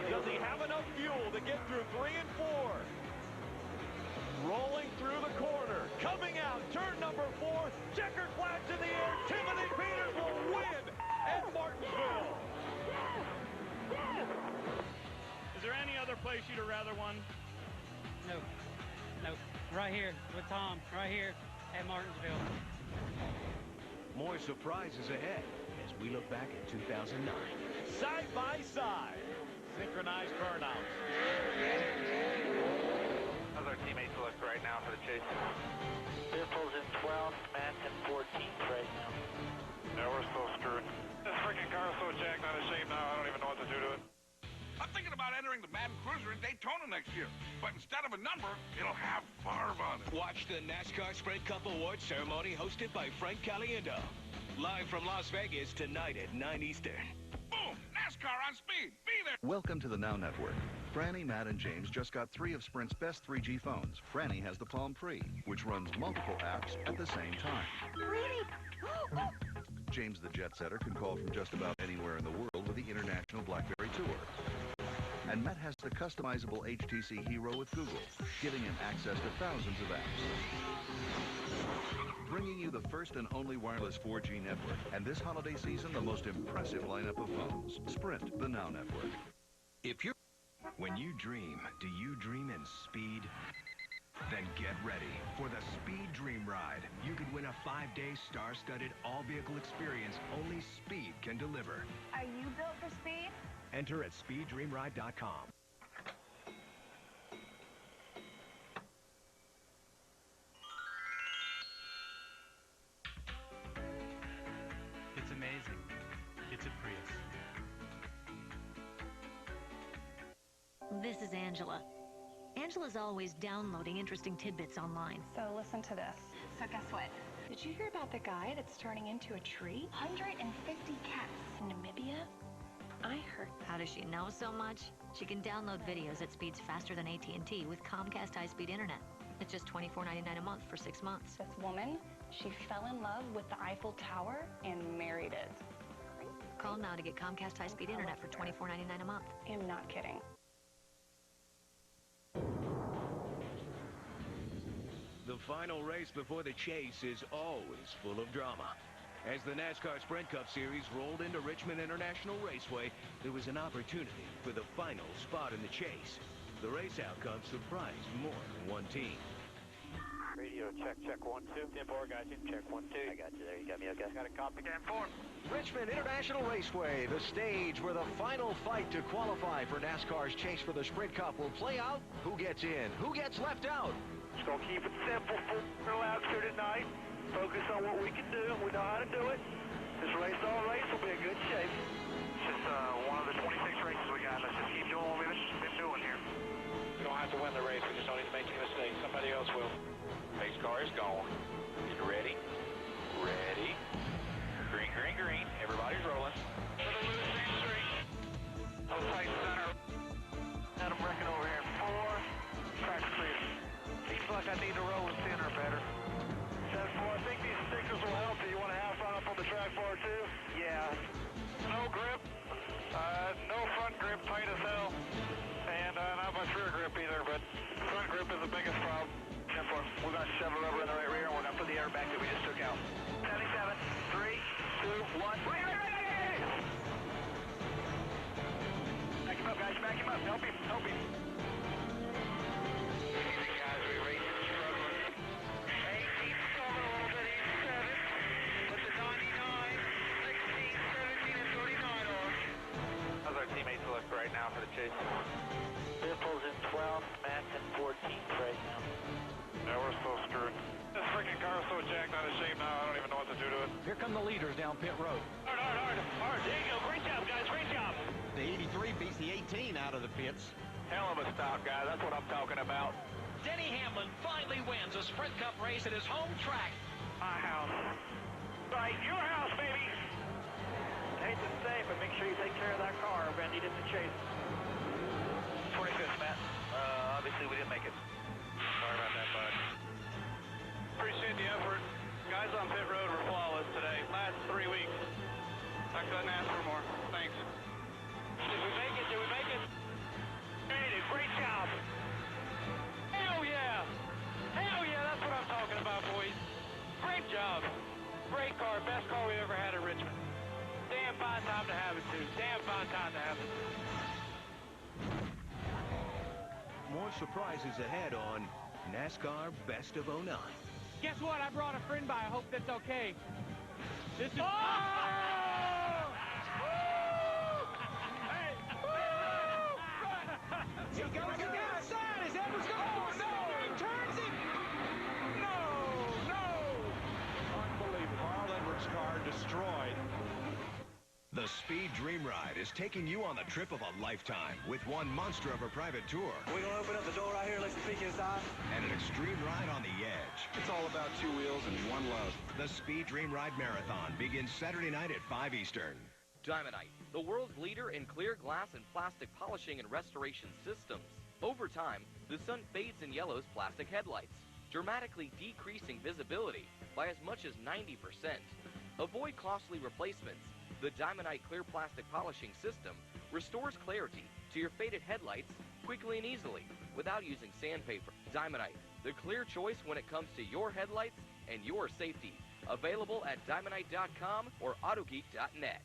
Does he have enough fuel to get through 3 and 4? Rolling through the corner, coming out, turn number 4, checkered flags in the air. Timothy Peters will win at Martinsville. Is there any other place you'd have rather won? No. Right here with Tom. Right here at Martinsville. More surprises ahead as we look back at 2009. Side by side, synchronized burnouts. How's our teammates look right now for the chase? Vehicle's in 12th, Matt in 14th right now. Yeah, we're so screwed. This freaking car is so jacked out of shape now, I don't even know what to do to it. I'm thinking about entering the Madden Cruiser in Daytona next year, but instead of a number, it'll have Favre on it. Watch the NASCAR Sprint Cup Awards ceremony hosted by Frank Caliendo. Live from Las Vegas tonight at 9 Eastern. Boom! NASCAR on speed! Be there! Welcome to the Now Network. Franny, Matt, and James just got 3 of Sprint's best 3G phones. Franny has the Palm Pre, which runs multiple apps at the same time. Really? James the Jet Setter can call from just about anywhere in the world with the International BlackBerry Tour. And Matt has the customizable HTC Hero with Google, giving him access to thousands of apps. Bringing you the first and only wireless 4G network, and this holiday season, the most impressive lineup of phones. Sprint, the Now Network. When you dream, do you dream in speed? Then get ready for the Speed Dream Ride. You could win a 5-day star-studded all-vehicle experience only Speed can deliver. Are you built for speed? Enter at speeddreamride.com. It's amazing. It's a Prius. This is Angela. Angela's always downloading interesting tidbits online. So listen to this. So guess what? Did you hear about the guy that's turning into a tree? 150 cats in Namibia? I heard. How does she know so much? She can download videos at speeds faster than AT&T with Comcast high-speed internet. It's just $24.99 a month for 6 months. This woman, she fell in love with the Eiffel Tower and married it. Call now to get Comcast high-speed internet for $24.99 a month. I'm not kidding. The final race before the chase is always full of drama. As the NASCAR Sprint Cup Series rolled into Richmond International Raceway, there was an opportunity for the final spot in the chase. The race outcome surprised more than one team. Radio, check 1, 2. 10-4, got you. Check 1, 2. I got you there. You got me okay? Got a copy. 10-4. Richmond International Raceway, the stage where the final fight to qualify for NASCAR's chase for the Sprint Cup will play out. Who gets in? Who gets left out? Just going to keep it simple. Full laps here tonight. Focus on what we can do. We know how to do it. This race will be in good shape. It's just one of the 26 races we got. Let's just keep doing what we've been doing here. We don't have to win the race. We just don't need to make any mistakes. Somebody else will. Pace car is going. You ready? Ready. Green, green, green. Everybody's rolling. For the loose entry. Hold tight center. Adam wrecking over here. 4. Track clear. Seems like I need to roll with center better. 7-4. I think these stickers will help. Do you want to have fun up on the track bar too? Yeah. No grip. No front grip. Tight as hell. And not much rear grip either, but front grip is the biggest problem. 10-4. We're going to shove a rubber in the right rear, and we're going to put the airbag that we just took out. 77, 3, 2, 1. Right. Back him up, guys. Back him up. Help him. Easy, guys. We race struggling. Hey, he's struggling a little bit. He's 7. With the 99, 16, 17, and 39 on. How's our teammates look right now for the chase? Biffle's in 12th, Matt's in 14th right now. Yeah, we're so screwed. This freaking car is so jacked out of shape now, I don't even know what to do to it. Here come the leaders down pit road. Hard. There you go. Great job, guys. Great job. The 83 beats the 18 out of the pits. Hell of a stop, guys. That's what I'm talking about. Denny Hamlin finally wins a Sprint Cup race at his home track. My house. Right, your house, baby. I hate to say it, but make sure you take care of that car. We're going to need it to chase. 25th, Matt. Obviously, we didn't make it. Sorry about that, bud. Appreciate the effort. Guys on pit road were flawless today. Last 3 weeks. I couldn't ask for more. Thanks. Did we make it? Made it. Great job. Hell yeah. That's what I'm talking about, boys. Great job. Great car. Best car we ever had at Richmond. Damn fine time to have it, too. More surprises ahead on NASCAR Best of 09. Guess what? I brought a friend by. I hope that's okay. This is... He goes to the outside as Edwards goes for it. Turns it. No. Unbelievable. Carl Edwards' car destroyed. The Speed Dream Ride is taking you on the trip of a lifetime with one monster of a private tour. We're going to open up the door right here, let you peek inside. And an extreme ride on the edge. It's all about 2 wheels and one love. The Speed Dream Ride Marathon begins Saturday night at 5 Eastern. Diamondite, the world's leader in clear glass and plastic polishing and restoration systems. Over time, the sun fades and yellows plastic headlights, dramatically decreasing visibility by as much as 90%. Avoid costly replacements. The Diamondite clear plastic polishing system restores clarity to your faded headlights quickly and easily without using sandpaper. Diamondite, the clear choice when it comes to your headlights and your safety. Available at diamondite.com or autogeek.net.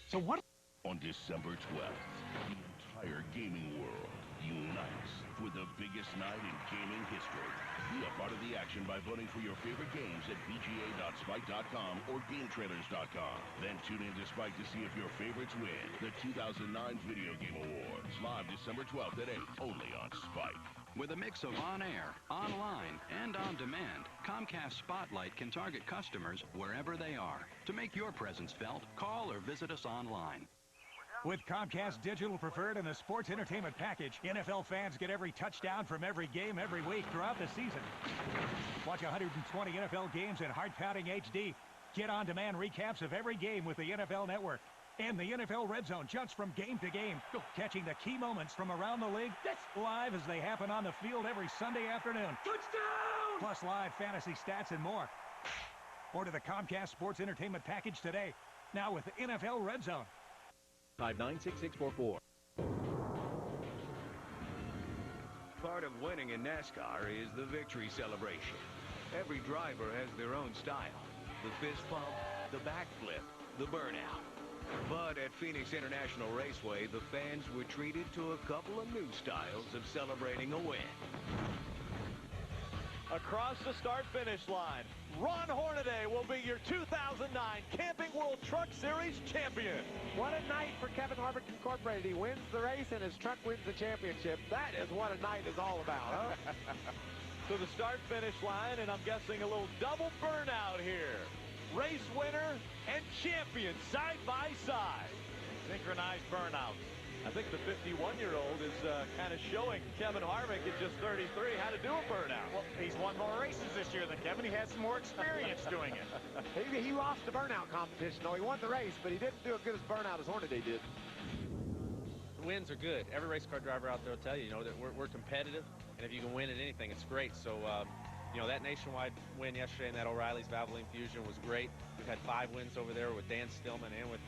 So what? On December 12th, the entire gaming world unites for the biggest night in gaming history. Be a part of the action by voting for your favorite games at VGA.spike.com or GameTrailers.com. Then tune in to Spike to see if your favorites win the 2009 Video Game Awards, live December 12th at 8, only on Spike. With a mix of on-air, online, and on-demand, Comcast Spotlight can target customers wherever they are. To make your presence felt, call or visit us online. With Comcast Digital Preferred and the Sports Entertainment Package, NFL fans get every touchdown from every game every week throughout the season. Watch 120 NFL games in heart-pounding HD. Get on-demand recaps of every game with the NFL Network. And the NFL Red Zone jumps from game to game, catching the key moments from around the league live as they happen on the field every Sunday afternoon. Touchdown! Plus live fantasy stats and more. Order the Comcast Sports Entertainment Package today. Now with the NFL Red Zone. 596644. Part of winning in NASCAR is the victory celebration. Every driver has their own style. The fist pump, the backflip, the burnout. But at Phoenix International Raceway, the fans were treated to a couple of new styles of celebrating a win. across the start-finish line. Ron Hornaday will be your 2009 Camping World Truck Series champion. What a night for Kevin Harvick Incorporated. He wins the race and his truck wins the championship. That is what a night is all about, huh? To the start-finish line, and I'm guessing a little double burnout here. Race winner and champion side by side. Synchronized burnouts. I think the 51-year-old is kind of showing Kevin Harvick at just 33 how to do a burnout. Well, he's won more races this year than Kevin. He has some more experience doing it. He lost the burnout competition, though. He won the race, but he didn't do as good as burnout as Hornaday did. The wins are good. Every race car driver out there will tell you, that we're competitive, and if you can win at anything, it's great. So, that nationwide win yesterday in that O'Reilly's Valvoline Fusion was great. We've had 5 wins over there with Dan Stillman and with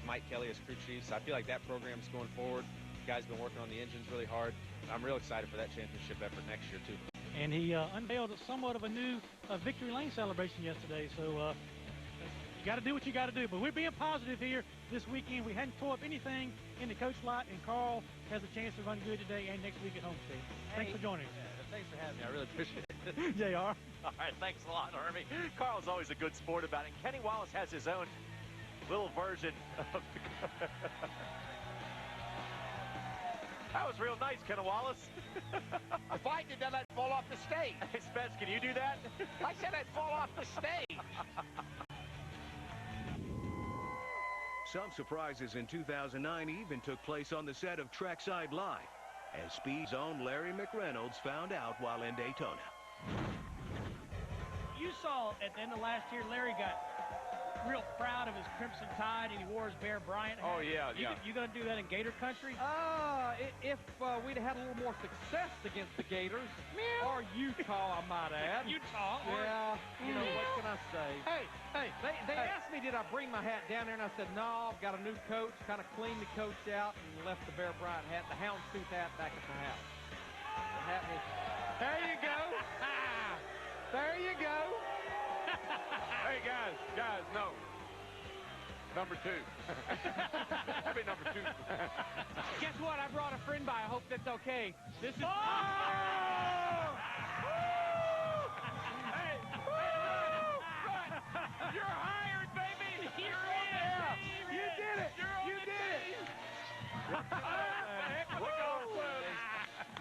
Mike Kelly as crew chief. So I feel like that program's going forward. The guys been working on the engines really hard. I'm real excited for that championship effort next year, too. And he unveiled somewhat of a new victory lane celebration yesterday. So you got to do what you got to do. But we're being positive here this weekend. We hadn't tore up anything in the coach lot, and Carl has a chance to run good today and next week at Homestead. Thanks for joining us. Thanks for having me. I really appreciate it. JR. All right, thanks a lot, Harvey. Carl's always a good sport about it. Kenny Wallace has his own little version of the... That was real nice, Kenny Wallace. If I did that, I'd fall off the stage. Hey, Spence, can you do that? I said I'd fall off the stage. Some surprises in 2009 even took place on the set of Trackside Live, as Speed's own Larry McReynolds found out while in Daytona. You saw at the end of last year, Larry got real proud of his Crimson Tide, and he wore his Bear Bryant hat. Oh, yeah. You going to do that in Gator country? If we'd have had a little more success against the Gators, or Utah, I might add. Utah? Yeah, what can I say? Hey, they asked me, did I bring my hat down there, and I said, no, I've got a new coach, kind of cleaned the coach out, and left the Bear Bryant hat, the houndstooth hat, back at the house. The hat was, there you go. There you go. Hey, guys, no. Number 2. That'd be number 2. Guess what? I brought a friend by. I hope that's okay. This is... Oh! Hey! You're hired, baby! You're in! You did it! You did it!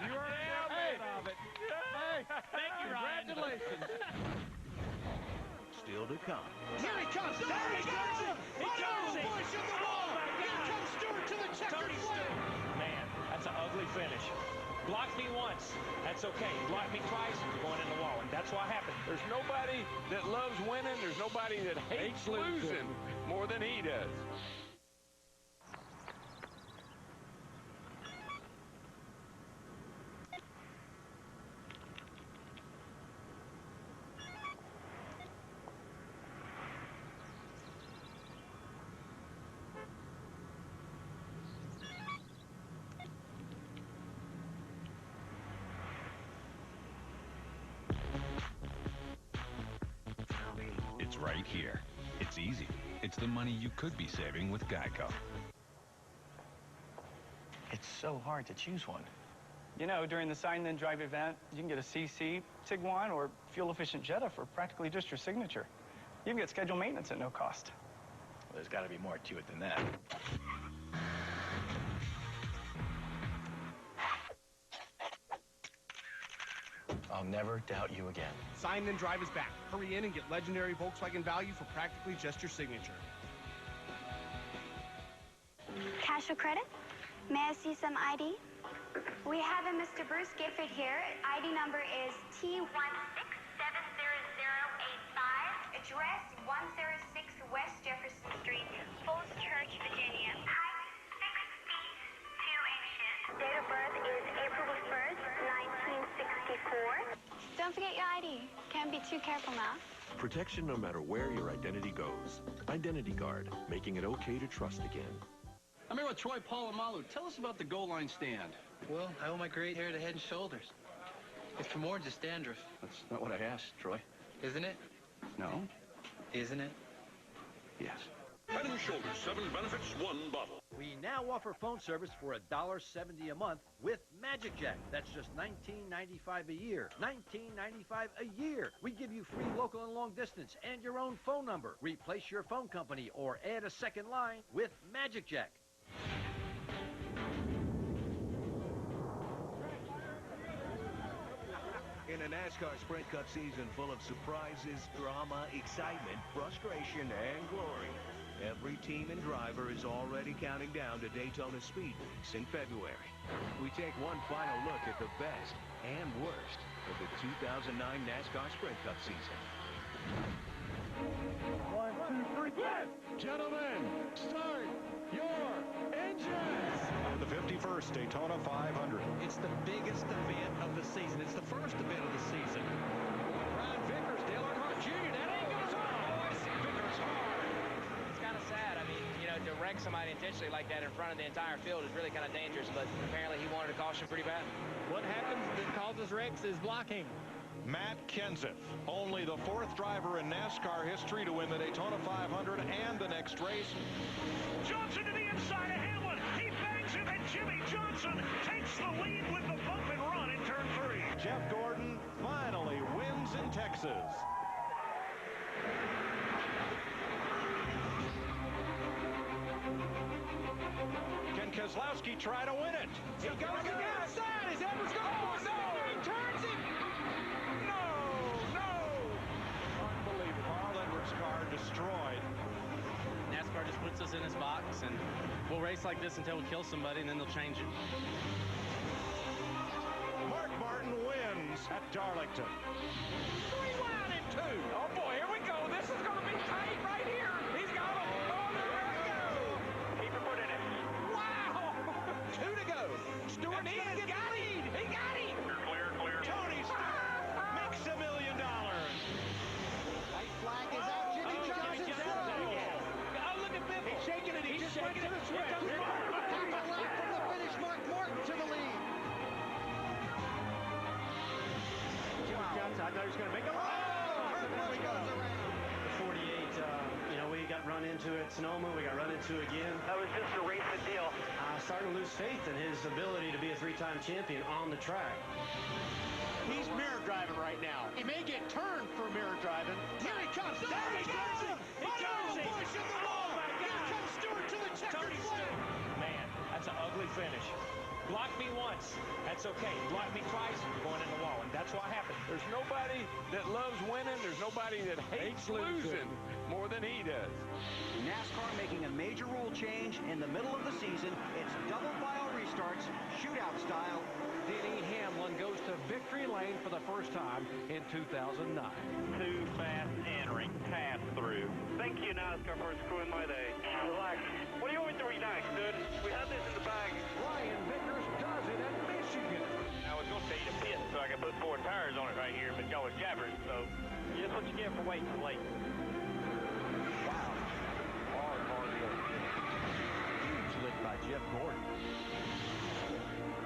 You are of it. Hey! Thank you, Ryan. Congratulations. Still to come. Here he comes! There he goes! He goes! Bush in the wall! Here comes Stewart to the checkered flag! Man, that's an ugly finish. Blocked me once. That's okay. Blocked me twice, you're going in the wall. And that's what happened. There's nobody that loves winning. There's nobody that hates losing more than he does. It's right here. It's easy. It's the money you could be saving with Geico. It's so hard to choose one. During the Sign Then Drive event, you can get a CC, Tiguan, or fuel-efficient Jetta for practically just your signature. You can get scheduled maintenance at no cost. Well, there's got to be more to it than that. I'll never doubt you again. Sign Then Drive is back. Hurry in and get legendary Volkswagen value for practically just your signature. Cash or credit? May I see some ID? We have a Mr. Bruce Gifford here. ID number is T1670085. Address 106 West Jefferson Street, Falls Church, Virginia. Height 6 feet 2 inches. Date of birth is April 1st, 1964. Don't forget your ID. Can't be too careful now. Protection no matter where your identity goes. Identity Guard, making it okay to trust again. I'm here with Troy Polamalu. Tell us about the goal line stand. Well, I owe my great hair to Head & Shoulders. It's for more than just dandruff. That's not what I asked, Troy. Isn't it? No. Isn't it? Yes. Head & Shoulders, 7 benefits, 1 bottle. We now offer phone service for $1.70 a month with Magic Jack. That's just $19.95 a year. $19.95 a year. We give you free local and long distance and your own phone number. Replace your phone company or add a second line with Magic Jack. In a NASCAR Sprint Cup season full of surprises, drama, excitement, frustration, and glory, every team and driver is already counting down to Daytona Speed Weeks in February. We take one final look at the best and worst of the 2009 NASCAR Sprint Cup season. 1, 2, 3, yes! Gentlemen, start your engines! For the 51st Daytona 500. It's the biggest event of the season. It's the first event of the season. Ryan Vickers, Dale Earnhardt Jr. That ain't goes on, boys. Vickers hard. It's kind of sad. I mean, you know, to wreck somebody intentionally like that in front of the entire field is really kind of dangerous, but apparently he wanted a caution pretty bad. What happens that causes wrecks is blocking. Matt Kenseth, only the 4th driver in NASCAR history to win the Daytona 500 and the next race. Johnson to the inside of Hamlin. He bangs him, and Jimmy Johnson takes the lead with the bump and run in turn 3. Jeff Gordon finally wins in Texas. Can Keselowski try to win it? He goes to the outside. His Edwards going for it. He turns him. Unbelievable. Carl Edwards' car destroyed. NASCAR just puts us in his box, and we'll race like this until we kill somebody, and then they'll change it. Mark Martin wins at Darlington. 3 wide and 2. Oh, boy, here we go. This is going to be tight right here. He's got him. Oh, there we go. Keep your foot in it. Wow. 2 to go. Stewart, he got him. He got him. Clear. Tony Stewart makes $1 million. White flag is out. Jimmy Johnson's Oh, look at Biffle. He's shaking it. He just went to the switch. Half a lap from the finish. Mark Martin to the lead. Jimmy Johnson, I thought he was going to make a There we go. 48, we got run into at Sonoma. We got run into again. That was just a racing deal. Starting to lose faith in his ability to be a 3-time champion on the track. He's mirror driving right now. He may get turned for mirror driving. Here he comes. There he goes. He goes. Push in the wall. Oh, my God. Here comes Stewart to the checkered flag. Man, that's an ugly finish. Block me once. That's okay. Block me twice, you're going in the wall. And that's what happened. There's nobody that loves winning. There's nobody that hates losing more than he does. NASCAR making a major rule change in the middle of the season. It's double file restarts, shootout style. Denny Hamlin goes to victory lane for the first time in 2009. Too fast entering, pass through. Thank you, NASCAR, for screwing my day. Relax. What do you want me to relax, dude? We had this in the bag. Ryan Vickers does it at Michigan. I was going to tell you to pit so I could put 4 tires on it right here, but y'all was jabbering, so just what you get for waiting so late. Wow. Hard lift. Huge lift by Jeff Gordon.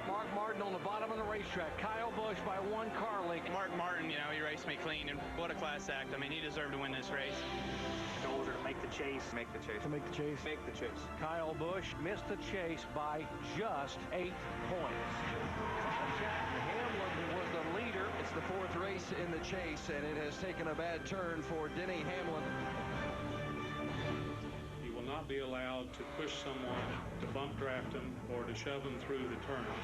Mark Martin on the bottom of the racetrack. Kyle Busch by 1 car length. Mark Martin, you know, he raced me clean, and what a class act. I mean, he deserved to win this race. In order to make the chase. Make the chase. To make the chase. Make the chase. Kyle Busch missed the chase by just 8 points. Hamlin was the leader. It's the 4th race in the chase, and it has taken a bad turn for Denny Hamlin. You will not be allowed to push someone, to bump draft them, or to shove them through the turns.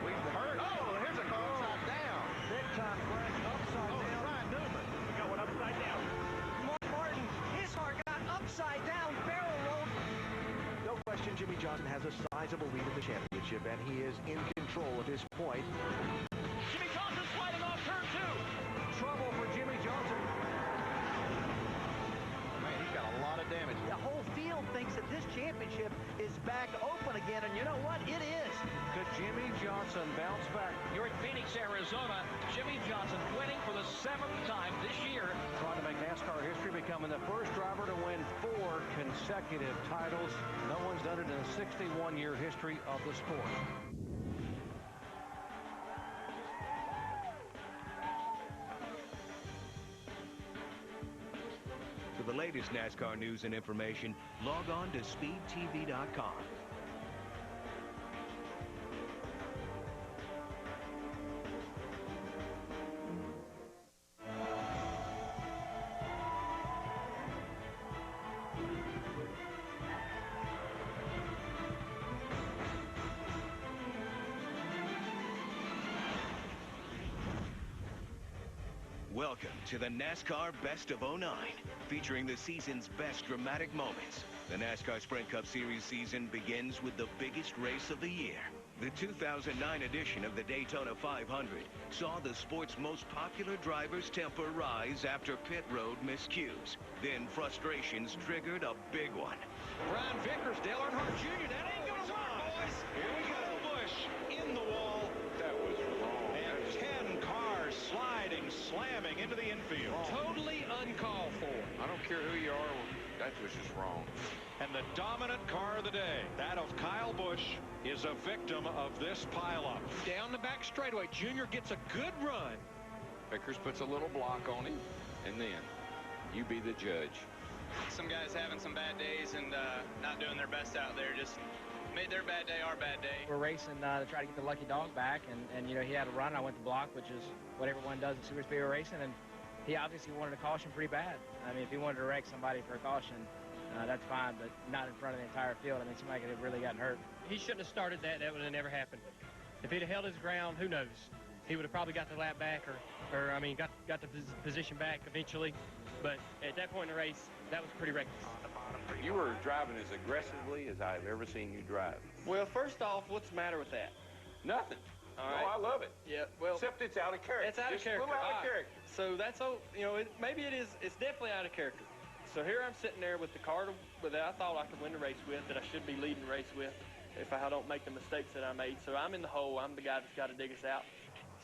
We've heard. Oh, here's a car upside down. Big time crash upside down. Ryan Newman. We got one upside down. Mark Martin, his car got upside down, barrel rolled. No question, Jimmy Johnson has a sizable lead in the championship, and he is in control at this point. Jimmy Johnson sliding off turn 2. Trouble for Jimmy Johnson. Man, he's got a lot of damage. The whole field thinks that this championship is back open again, and you know what? It is. Could Jimmy Johnson bounce back? You're in Phoenix, Arizona. Jimmy Johnson winning for the 7th time this year. Trying to make NASCAR history, becoming the first driver to win 4 consecutive titles. No one's done it in a 61-year history of the sport. For the latest NASCAR news and information, log on to speedtv.com. Welcome to the NASCAR Best of 09, featuring the season's best dramatic moments. The NASCAR Sprint Cup Series season begins with the biggest race of the year. The 2009 edition of the Daytona 500 saw the sport's most popular driver's temper rise after pit road miscues. Then frustrations triggered a big one. Brian Vickers, Dale Earnhardt Jr., that ain't gonna work, boys. Here we go. Busch in the wall. That was wrong. And 10 cars sliding, slamming into the infield. Totally uncalled for. I don't care who you are, that was just wrong. And the dominant car of the day, that of Kyle Busch, is a victim of this pileup. Down the back straightaway, Junior gets a good run. Vickers puts a little block on him, and then you be the judge. Some guys having some bad days and not doing their best out there, just made their bad day our bad day. We're racing to try to get the lucky dog back, and you know, he had a run. I went to block, which is what everyone does in super speedway racing, and he obviously wanted a caution pretty bad. I mean, if he wanted to wreck somebody for a caution, that's fine, but not in front of the entire field. I mean, somebody could have really gotten hurt. He shouldn't have started that. That would have never happened. If he'd have held his ground, who knows? He would have probably got the lap back, or I mean, got the position back eventually. But at that point in the race, that was pretty reckless. You were driving as aggressively as I've ever seen you drive. Well, first off, what's the matter with that? Nothing. All right. No, I love it. Yeah, well. Except it's out of character. It's out of character. A little out of character. So that's, you know, maybe it is, it's definitely out of character. So here I'm sitting there with the car that I thought I could win the race with, that I should be leading the race with if I don't make the mistakes that I made. So I'm in the hole. I'm the guy that's got to dig us out.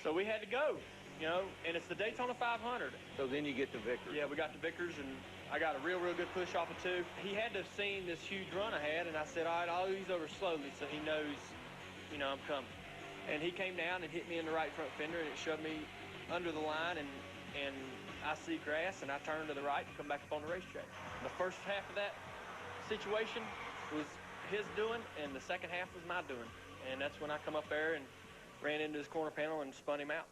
So we had to go, you know, and it's the Daytona 500. So then you get to Vickers. Yeah, we got to Vickers, and I got a real good push off of 2. He had to have seen this huge run I had, and I said, all right, I'll ease over slowly so he knows, you know, I'm coming. And he came down and hit me in the right front fender, and it shoved me under the line, and I see grass, and I turn to the right and come back up on the racetrack. The first half of that situation was his doing, and the second half was my doing. And that's when I come up there and ran into his corner panel and spun him out.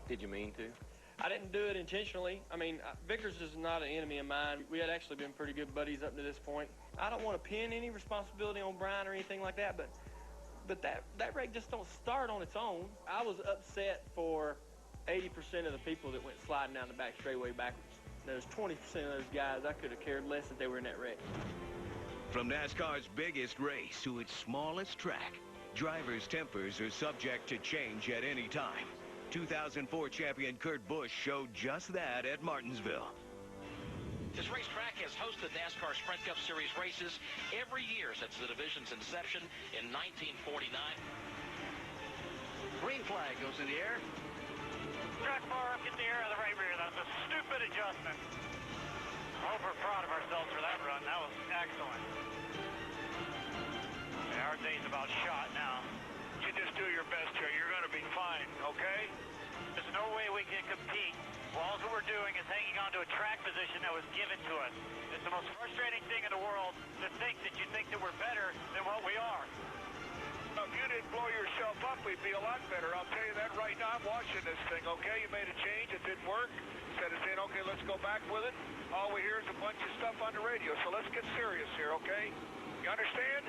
Did you mean to? I didn't do it intentionally. I mean, Vickers is not an enemy of mine. We had actually been pretty good buddies up to this point. I don't want to pin any responsibility on Brian or anything like that, but that wreck just don't start on its own. I was upset for 80% of the people that went sliding down the back straightaway backwards. There's 20% of those guys I could have cared less if they were in that wreck. From NASCAR's biggest race to its smallest track, drivers' tempers are subject to change at any time. 2004 champion Kurt Busch showed just that at Martinsville. This racetrack has hosted NASCAR Sprint Cup Series races every year since the division's inception in 1949. Green flag goes in the air. Track bar up, get the air out of the right rear. That's a stupid adjustment. I hope we're proud of ourselves for that run. That was excellent. Yeah, our day's about shot now. You just do your best here. You're going to be fine, okay? There's no way we can compete. Well, all we're doing is hanging on to a track position that was given to us. It's the most frustrating thing in the world to think that you think that we're better than what we are. If you didn't blow yourself up, we'd be a lot better. I'll tell you that right now. I'm watching this thing, okay? You made a change. It didn't work. Instead of saying, okay, let's go back with it, all we hear is a bunch of stuff on the radio. So let's get serious here, okay? You understand?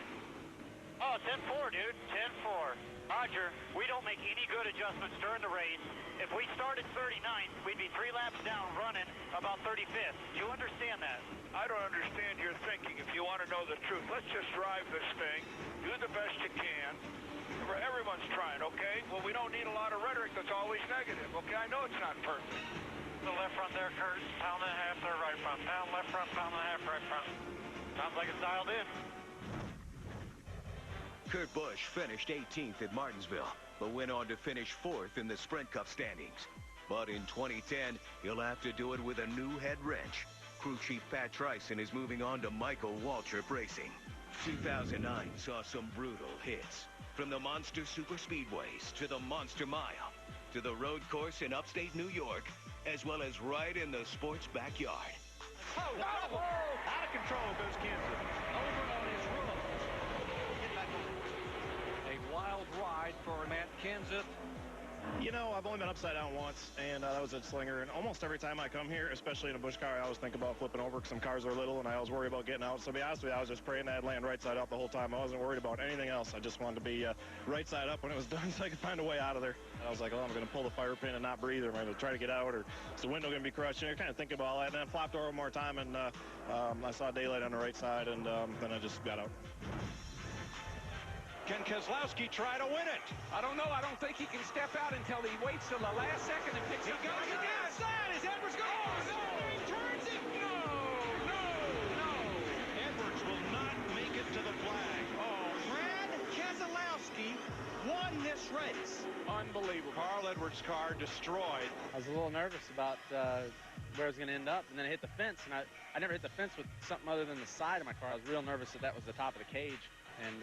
Oh, 10-4, dude. 10-4. Roger, we don't make any good adjustments during the race. If we started 39th, we'd be 3 laps down running about 35th. Do you understand that? I don't understand your thinking if you want to know the truth. Let's just drive this thing. Do the best you can. Everyone's trying, okay? Well, we don't need a lot of rhetoric that's always negative, okay? I know it's not perfect. The left front there, Kurt. Pound and a half there, right front. Pound left front, pound and a half right front. Sounds like it's dialed in. Kurt Busch finished 18th at Martinsville, but went on to finish 4th in the Sprint Cup standings. But in 2010, he'll have to do it with a new head wrench. Crew chief Pat Tryson is moving on to Michael Waltrip Racing. 2009 saw some brutal hits. From the monster super speedways to the Monster Mile to the road course in upstate New York, as well as right in the sport's backyard. Oh, out of control goes Kansas. Over on his roof. A wild ride for Matt Kenseth. You know, I've only been upside down once, and that was at Slinger. And almost every time I come here, especially in a bush car, I always think about flipping over because some cars are little, and I always worry about getting out. So to be honest with you, I was just praying I'd land right side up the whole time. I wasn't worried about anything else. I just wanted to be right side up when it was done so I could find a way out of there. And I was like, oh, I'm going to pull the fire pin and not breathe, or I'm going to try to get out, or is the window going to be crushed? You know, you're kind of thinking about all that. And then I flopped over one more time, and I saw daylight on the right side, and then I just got out. Can Keselowski try to win it? I don't know. I don't think he can step out until he waits till the last second and picks up. He goes to the outside as Edwards goes. Oh, no! He turns it. No. Edwards will not make it to the flag. Oh, Brad Keselowski won this race. Unbelievable. Carl Edwards' car destroyed. I was a little nervous about where it was going to end up, and then I hit the fence, and I never hit the fence with something other than the side of my car. I was real nervous that was the top of the cage, and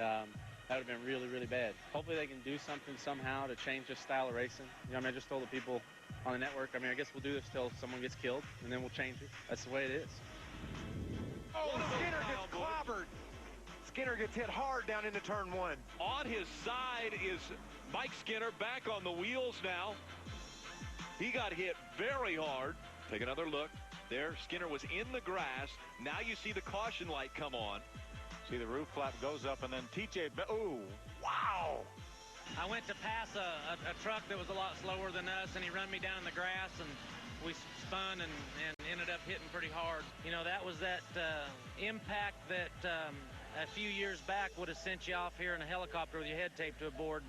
that would have been really, really bad. Hopefully they can do something somehow to change this style of racing. You know, I mean, I just told the people on the network, I mean, I guess we'll do this till someone gets killed, and then we'll change it. That's the way it is. Oh, Skinner gets clobbered. Skinner gets hit hard down into turn one. On his side is Mike Skinner, back on the wheels now. He got hit very hard. Take another look. There, Skinner was in the grass. Now you see the caution light come on. See the roof flap goes up, and then TJ, oh, wow. I went to pass a truck that was a lot slower than us, and he run me down in the grass, and we spun and ended up hitting pretty hard. You know, that was that impact that a few years back would have sent you off here in a helicopter with your head taped to a board.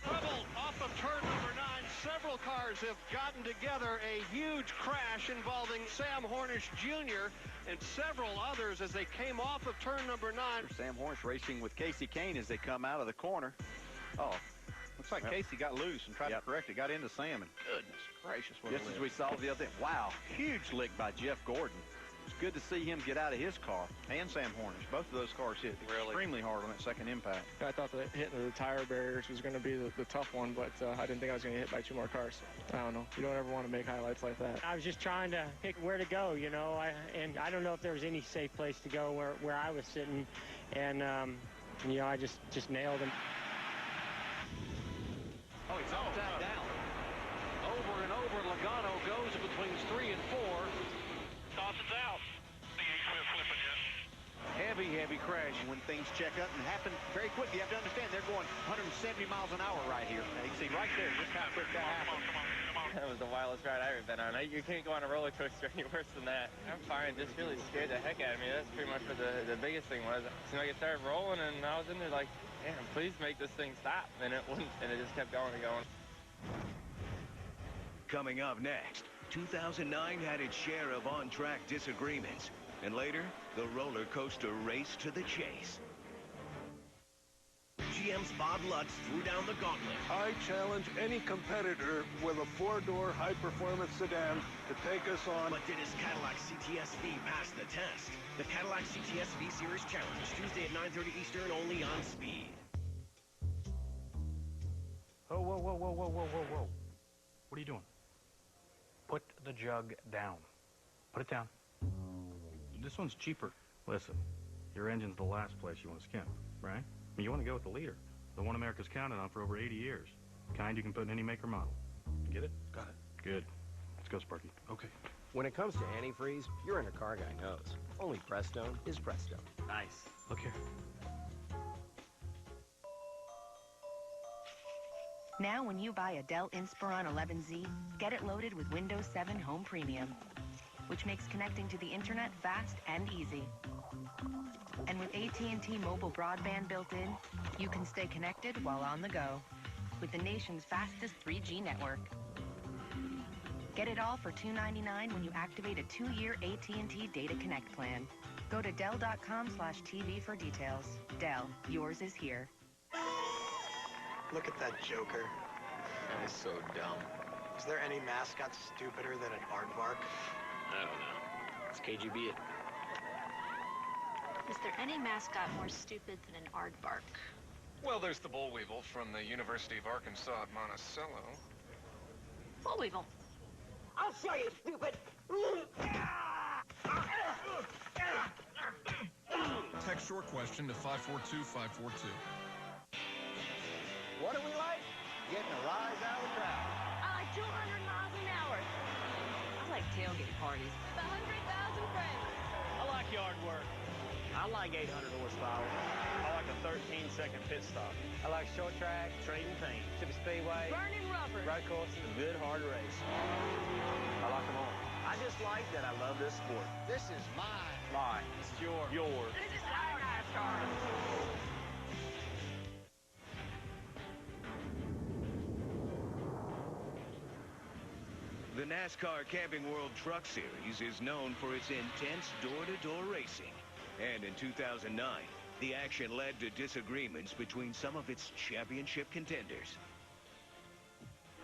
Trouble off of turn number 9. Several cars have gotten together. A huge crash involving Sam Hornish Jr. and several others as they came off of turn number 9. Sam Hornish racing with Casey Kane as they come out of the corner. Oh, looks like Casey got loose and tried to correct it. Got into Sam, and goodness gracious. Just as we saw the other day. Wow, huge lick by Jeff Gordon. It's good to see him get out of his car. And Sam Hornish. Both of those cars hit extremely hard on that second impact. I thought that hitting the tire barriers was going to be the tough one, but I didn't think I was going to get hit by 2 more cars. I don't know. You don't ever want to make highlights like that. I was just trying to pick where to go, you know, and I don't know if there was any safe place to go where I was sitting, and you know, I just nailed him. Oh, he's upside down. Over and over, Logano goes between 3 and 4. Dawson's out. Heavy crash. When things check up and happen very quickly, you have to understand they're going 170 miles an hour right here. Now, you can see right there just how quick that happened. That was the wildest ride I've ever been on. You can't go on a roller coaster any worse than that. I'm fine. Just really scared the heck out of me. That's pretty much what the biggest thing was. It seemed like it started rolling, and I was in there like, damn, please make this thing stop. And it wouldn't, and it just kept going and going. Coming up next, 2009 had its share of on-track disagreements. And later, the roller coaster race to the chase. GM's Bob Lutz threw down the gauntlet. I challenge any competitor with a 4-door high-performance sedan to take us on. But did his Cadillac CTS-V pass the test? The Cadillac CTS-V Series Challenge is Tuesday at 9:30 Eastern, only on Speed. Oh, whoa. What are you doing? Put the jug down. Put it down. This one's cheaper. Listen, your engine's the last place you want to skimp, right? I mean, you want to go with the leader, the one America's counted on for over 80 years. Kind you can put in any make or model. Get it? Got it. Good. Let's go, Sparky. Okay. When it comes to antifreeze, your inner car guy knows. Only Prestone is Prestone. Nice. Look here. Now when you buy a Dell Inspiron 11Z, get it loaded with Windows 7 Home Premium, which makes connecting to the internet fast and easy. And with AT&T mobile broadband built in, you can stay connected while on the go with the nation's fastest 3G network. Get it all for $2.99 when you activate a 2-year AT&T Data Connect plan. Go to Dell.com/TV for details. Dell, yours is here. Look at that joker. That is so dumb. Is there any mascot stupider than an aardvark? I don't know. It's KGB. Is there any mascot more stupid than an aardvark? Well, there's the boll weevil from the University of Arkansas at Monticello. Boll weevil. I'll show you, stupid! Text your question to 542-542. What do we like? getting a rise out of the crowd. I like 200 miles an hour. I like tailgate parties. With 100,000 friends. I like yard work. I like 800 horsepower. I like a 13-second pit stop. I like short track, trading paint, Mississippi Speedway, Burning rubber. road courses, good hard race. I like them all. I just like that I love this sport. This is mine. Mine. It's yours. This is our NASCAR. The NASCAR Camping World Truck Series is known for its intense door-to-door racing. And in 2009, the action led to disagreements between some of its championship contenders.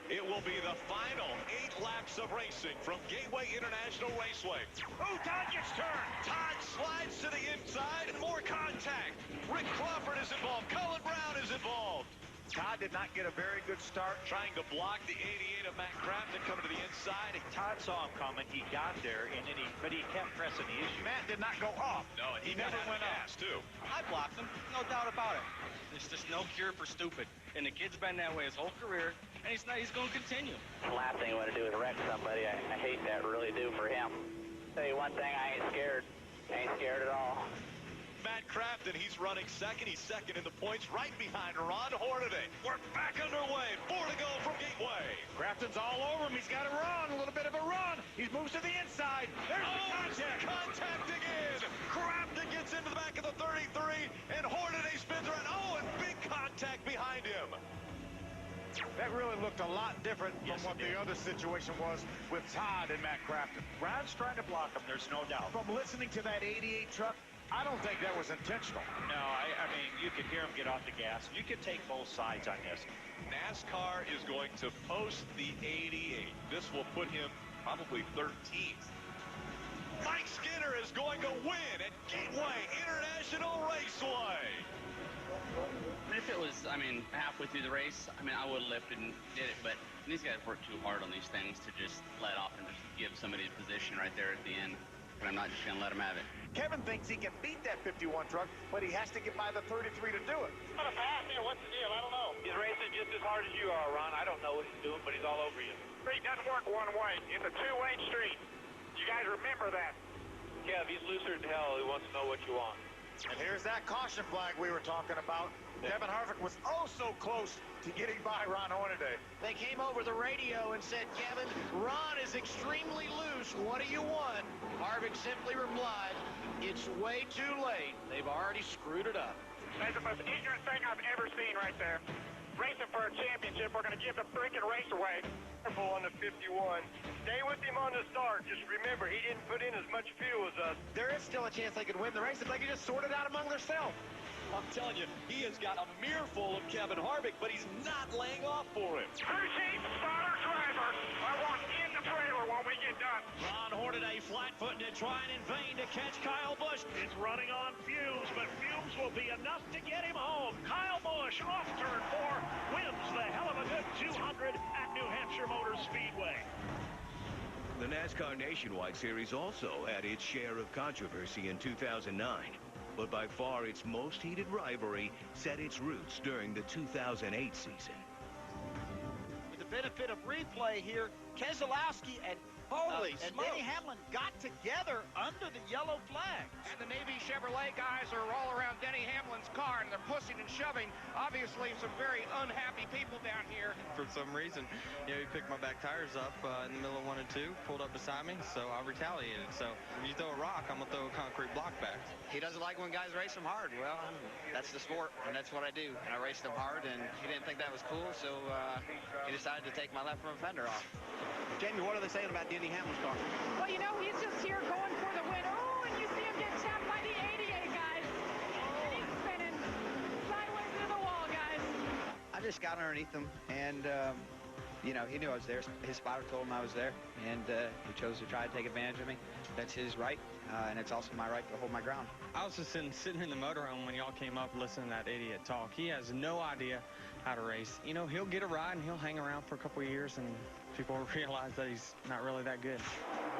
It will be the final 8 laps of racing from Gateway International Raceway. Oh, Todd gets turned. Todd slides to the inside and more contact. Rick Crawford is involved. Colin Brown is involved. Todd did not get a very good start trying to block the 88 of Matt Crafton coming to the inside. Todd saw him coming. He got there, and then but he kept pressing the issue. Matt did not go up. No, and he never went up, too. I blocked him, no doubt about it. There's just no cure for stupid. And the kid's been that way his whole career, and he's going to continue. The last thing you want to do is wreck somebody. I hate that, really do, for him. Tell you one thing, I ain't scared. I ain't scared at all. Matt Crafton, he's running second. He's second in the points, right behind Ron Hornaday. We're back underway. 4 to go from Gateway. Crafton's all over him. He's got a run, a little bit of a run. He moves to the inside. There's the contact. Contact again. Crafton gets into the back of the 33, and Hornaday spins around. Oh, and big contact behind him. That really looked a lot different from what the other situation was with Todd and Matt Crafton. Brown's trying to block him, there's no doubt. From listening to that 88 truck, I don't think that was intentional. No, I mean, you could hear him get off the gas. You could take both sides on this. NASCAR is going to post the 88. This will put him probably 13th. Mike Skinner is going to win at Gateway International Raceway. If it was, halfway through the race, I would have lifted and did it, but these guys work too hard on these things to just let off and just give somebody a position right there at the end. But I'm not just going to let them have it. Kevin thinks he can beat that 51 truck, but he has to get by the 33 to do it. What a pass here. What's the deal? I don't know. He's racing just as hard as you are, Ron. I don't know what he's doing, but he's all over you. Street doesn't work one way. It's a two-lane street. You guys remember that. Kev, he's looser than hell. He wants to know what you want. And here's that caution flag we were talking about. Kevin Harvick was oh so close to getting by Ron Hornaday. They came over the radio and said, Kevin, Ron is extremely loose. What do you want? Harvick simply replied, it's way too late. They've already screwed it up. That's the most ignorant thing I've ever seen right there. Racing for a championship, we're going to give the freaking race away. Careful on the 51. Stay with him on the start. Just remember, he didn't put in as much fuel as us. There is still a chance they could win the race if they could just sort it out among themselves. I'm telling you, he has got a mirror full of Kevin Harvick, but he's not laying off for him. Crew chief, spotter, driver. I want in the trailer when we get done. Ron Hornaday flat-footing and trying in vain to catch Kyle Busch. It's running on fumes, but fumes will be enough to get him home. Kyle Busch off turn 4 wins the hell of a good 200 at New Hampshire Motor Speedway. The NASCAR Nationwide Series also had its share of controversy in 2009. But by far its most heated rivalry set its roots during the 2008 season. With the benefit of replay here, Keselowski and Denny Hamlin got together under the yellow flag. And the Navy Chevrolet guys are all around Denny Hamlin's car, and they're pushing and shoving. Obviously, some very unhappy people down here. For some reason, he picked my back tires up in the middle of 1 and 2, pulled up beside me, so I retaliated. So if you throw a rock, I'm going to throw a concrete block back. He doesn't like when guys race him hard. Well, that's the sport, and that's what I do. And I raced him hard, and he didn't think that was cool, so he decided to take my left front fender off. Jamie, what are they saying about Denny Hamlin's car? Well, he's just here going for the win. Oh, and you see him get tapped by the 88 guys. And he's spinning sideways into the wall, guys. I just got underneath him, and, he knew I was there. His spotter told him I was there, and he chose to try to take advantage of me. That's his right, and it's also my right to hold my ground. I was just sitting in the motorhome when y'all came up listening to that idiot talk. He has no idea how to race. He'll get a ride, and he'll hang around for a couple of years, and people will realize that he's not really that good.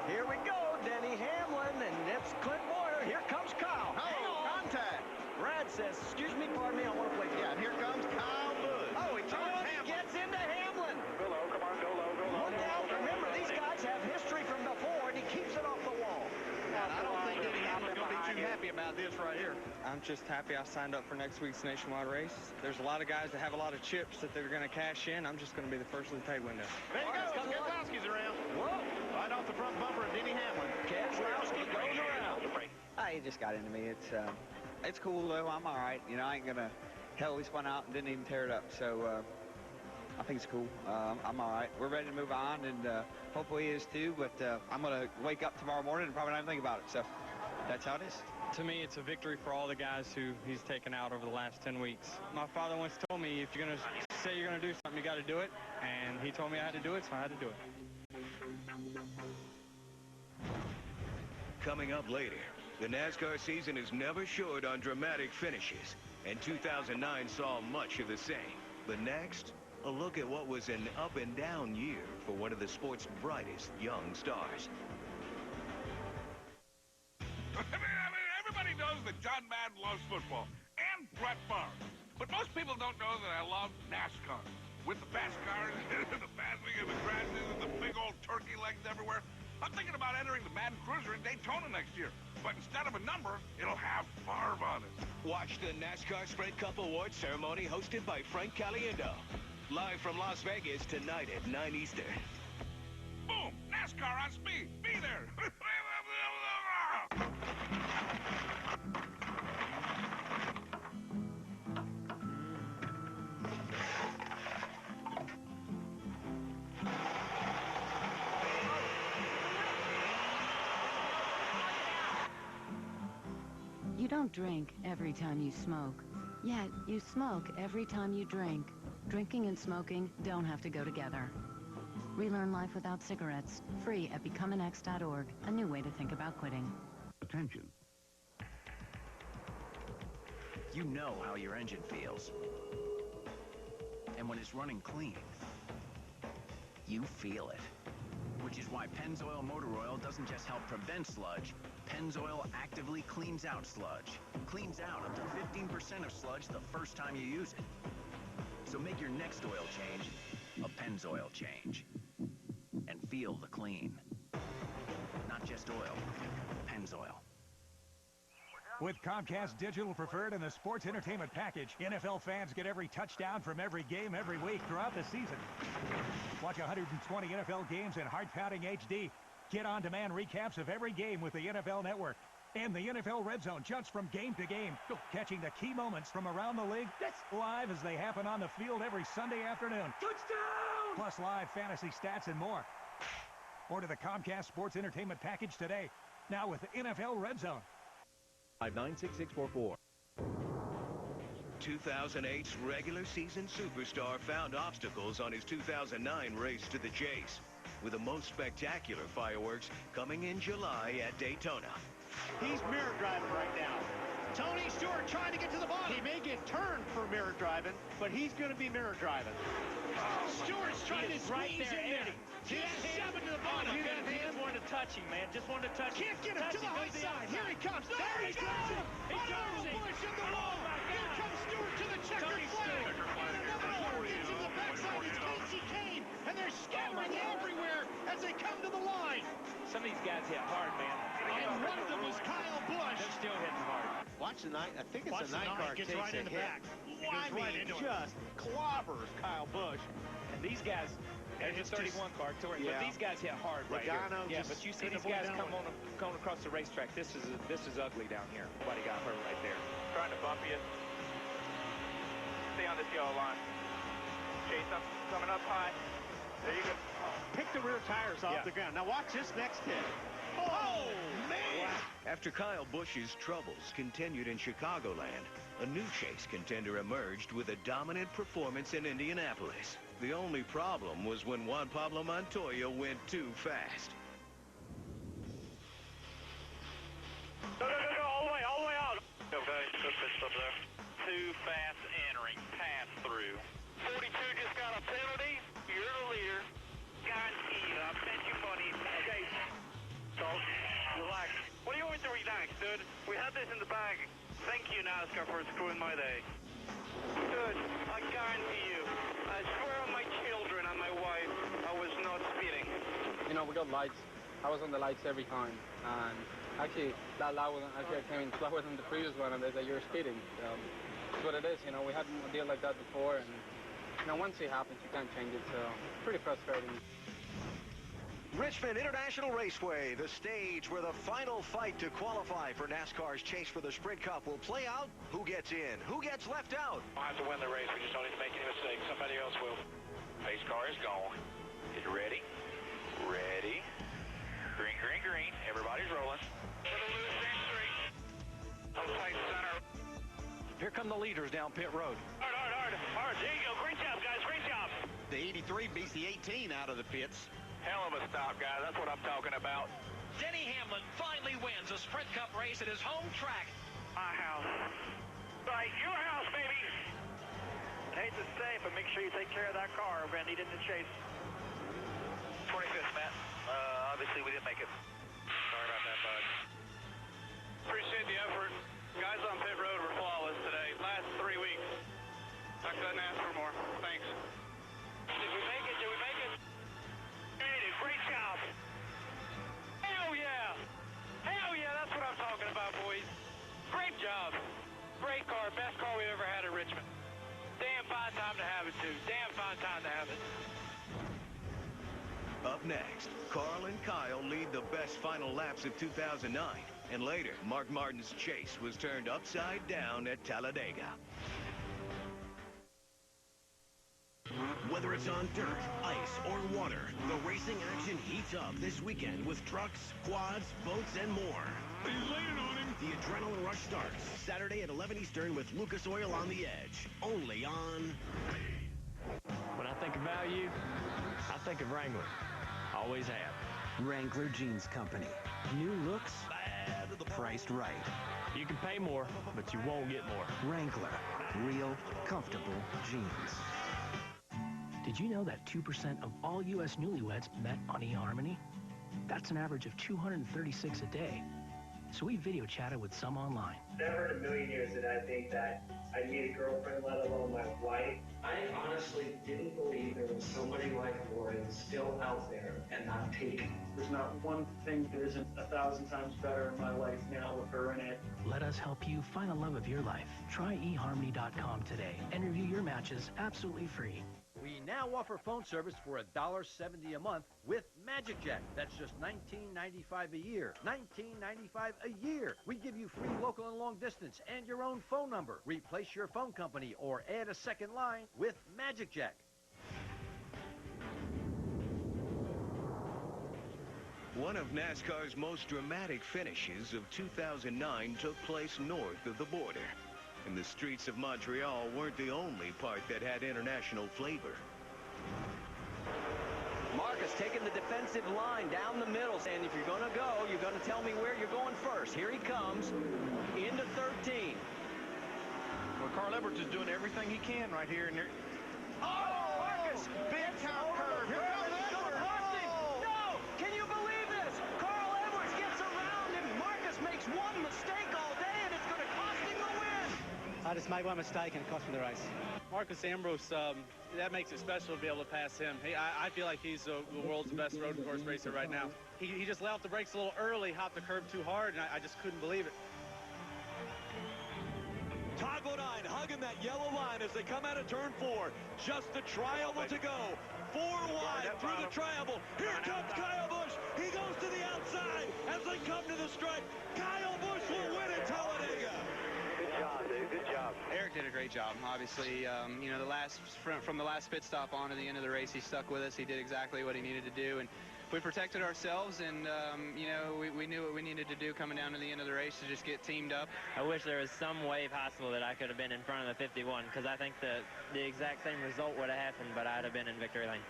Here we go, Denny Hamlin, and it's Clint Boyer. Here comes Kyle. Oh, contact. Brad says, excuse me, pardon me, I want to play. Yeah, and here comes Kyle Busch. Oh, he turns Hamlin. Gets into I'm just happy I signed up for next week's nationwide race. There's a lot of guys that have a lot of chips that they're going to cash in. I'm just going to be the first of the pay window. There you go. Keselowski's around. Whoa. Right off the front bumper of Denny Hamlin. Keselowski goes around. He just got into me. It's cool, though. I'm all right. You know, I ain't going to... Hell, we spun out and didn't even tear it up. So, I think it's cool. I'm all right. We're ready to move on, and hopefully he is too. But I'm going to wake up tomorrow morning and probably not even think about it. So that's how it is. To me, it's a victory for all the guys who he's taken out over the last 10 weeks. My father once told me, if you're going to say you're going to do something, you got to do it. And he told me I had to do it, so I had to do it. Coming up later, the NASCAR season is never short on dramatic finishes, and 2009 saw much of the same. But next, a look at what was an up-and-down year for one of the sport's brightest young stars. Everybody knows that John Madden loves football, and Brett Favre. But most people don't know that I love NASCAR. With the fast cars, the passing and the crashes, and the big old turkey legs everywhere. I'm thinking about entering the Madden Cruiser in Daytona next year. But instead of a number, it'll have Favre on it. Watch the NASCAR Sprint Cup Awards ceremony hosted by Frank Caliendo. Live from Las Vegas tonight at 9 Eastern. Boom! NASCAR on speed! Be there! You don't drink every time you smoke. Yet, you smoke every time you drink. Drinking and smoking don't have to go together. Relearn life without cigarettes. Free at becomeanx.org. A new way to think about quitting. Attention. You know how your engine feels. And when it's running clean, you feel it. Which is why Pennzoil Motor Oil doesn't just help prevent sludge. Pennzoil actively cleans out sludge. Cleans out up to 15% of sludge the first time you use it. So make your next oil change a Pennzoil change. And feel the clean. Not just oil, Pennzoil. With Comcast Digital Preferred and the Sports Entertainment Package, NFL fans get every touchdown from every game every week throughout the season. Watch 120 NFL games in heart-pounding HD. Get on-demand recaps of every game with the NFL Network. And the NFL Red Zone jumps from game to game, catching the key moments from around the league live as they happen on the field every Sunday afternoon. Touchdown! Plus live fantasy stats and more. Order the Comcast Sports Entertainment Package today. Now with the NFL Red Zone. 596644. 2008's regular season superstar found obstacles on his 2009 race to the chase, with the most spectacular fireworks coming in July at Daytona. He's mirror driving right now. Tony Stewart trying to get to the bottom. He may get turned for mirror driving, but he's going to be mirror driving. Stewart's trying to squeeze in there. He's shoving to the bottom. He just wanted to touch him, man. Just wanted to touch him. Can't get him to the high side. Here he comes. There he goes. Another Bush in the wall. Here comes Stewart to the checkered flag. And another one gets in the backside. It's Casey Kane. And they're scattering everywhere as they come to the line. Some of these guys hit hard, man. And one of them was Kyle Busch. They're still hitting hard. Watch the night. I think it's a night car. Gets right in the back. I mean, just clobbers Kyle Busch. And these guys, there's a 31 car touring, but these guys hit hard right here. Yeah, but you see these guys coming across the racetrack. This is ugly down here. Nobody got hurt right there. Trying to bump you. Stay on this yellow line. Chase them. Coming up high. There you go. Pick the rear tires off the ground. Now watch this next hit. Oh, man! Wow. After Kyle Busch's troubles continued in Chicagoland, a new chase contender emerged with a dominant performance in Indianapolis. The only problem was when Juan Pablo Montoya went too fast. Go, all the way out. Okay, good pit stop there. Too fast entering, pass through. 42 just got a penalty. You're the leader. Guarantee you, I bet you money. Okay, so relax. What do you want me to relax, dude? We had this in the bag. Thank you, NASCAR, for screwing my day. Dude, I guarantee you, I swear on my children and my wife, I was not speeding. You know, we got lights. I was on the lights every time, and Actually, that lap I came in slower than the previous one, and they said you're speeding. It's what it is, you know. We had a deal like that before, and you know, once it happens, you can't change it. So pretty frustrating. Richmond International Raceway, the stage where the final fight to qualify for NASCAR's chase for the Sprint Cup will play out. Who gets in? Who gets left out? We'll have to win the race. We just don't need to make any mistakes. Somebody else will. Pace car is going. Get ready. Ready. Green, green, green. Everybody's rolling. For the loose entry. Outside center. Here come the leaders down pit road. Hard. There you go. Great job, guys. Great job. The 83 beats the 18 out of the pits. Hell of a stop, guys. That's what I'm talking about. Denny Hamlin finally wins a Sprint Cup race at his home track. My house. Right, your house, baby. I hate to say it, but make sure you take care of that car. We're going to need it in the chase. 25th, Matt. Obviously, we didn't make it. Sorry about that, bud. Appreciate the effort. Guys on pit road were flawless today. Last 3 weeks. I couldn't ask for more. Thanks. Did we make it? Did we make it? Great job. Hell yeah. Hell yeah, that's what I'm talking about, boys. Great job. Great car. Best car we've ever had at Richmond. Damn fine time to have it, too. Damn fine time to have it. Up next, Carl and Kyle lead the best final laps of 2009. And later, Mark Martin's chase was turned upside down at Talladega. Whether it's on dirt, ice, or water, the racing action heats up this weekend with trucks, quads, boats, and more. He's leaning on him. The adrenaline rush starts Saturday at 11 Eastern with Lucas Oil on the Edge. Only on... When I think of value, I think of Wrangler. Always have. Wrangler Jeans Company. New looks, priced right. You can pay more, but you won't get more. Wrangler. Real, comfortable jeans. Did you know that 2% of all U.S. newlyweds met on eHarmony? That's an average of 236 a day. So we video chatted with some online. Never in a million years did I think that I'd meet a girlfriend, let alone my wife. I honestly didn't believe there was somebody like Lauren still out there and not taken. There's not one thing that isn't 1,000 times better in my life now with her in it. Let us help you find the love of your life. Try eHarmony.com today and review your matches absolutely free. We now offer phone service for $1.70 a month with Magic Jack. That's just $19.95 a year. $19.95 a year. We give you free local and long distance and your own phone number. Replace your phone company or add a second line with Magic Jack. One of NASCAR's most dramatic finishes of 2009 took place north of the border. And the streets of Montreal weren't the only part that had international flavor. Marcus taking the defensive line down the middle, saying if you're going to go, you're going to tell me where you're going first. Here he comes into 13. Well, Carl Edwards is doing everything he can right here. Oh, Marcus! Big time curve. Here comes Edwards. No! Can you believe this? Carl Edwards gets around him. Marcus makes one mistake all day, and it's going to cost him the win. I just made one mistake and it cost me the race. Marcus Ambrose, that makes it special to be able to pass him. I feel like he's the world's best road course racer right now. He just let off the brakes a little early, hopped the curb too hard, and I just couldn't believe it. Toggle 9 hugging that yellow line as they come out of turn 4. Just a triangle to go. 4 wide through the triangle. Here comes Kyle Busch. He goes to the outside as they come to the stripe. Kyle Busch will win at Talladega. Good job, dude. Good job. Eric did a great job. Obviously, you know, from the last pit stop on to the end of the race, he stuck with us. He did exactly what he needed to do, and we protected ourselves. And you know, we knew what we needed to do coming down to the end of the race to just get teamed up. I wish there was some way possible that I could have been in front of the 51, because I think the exact same result would have happened, but I'd have been in victory lane.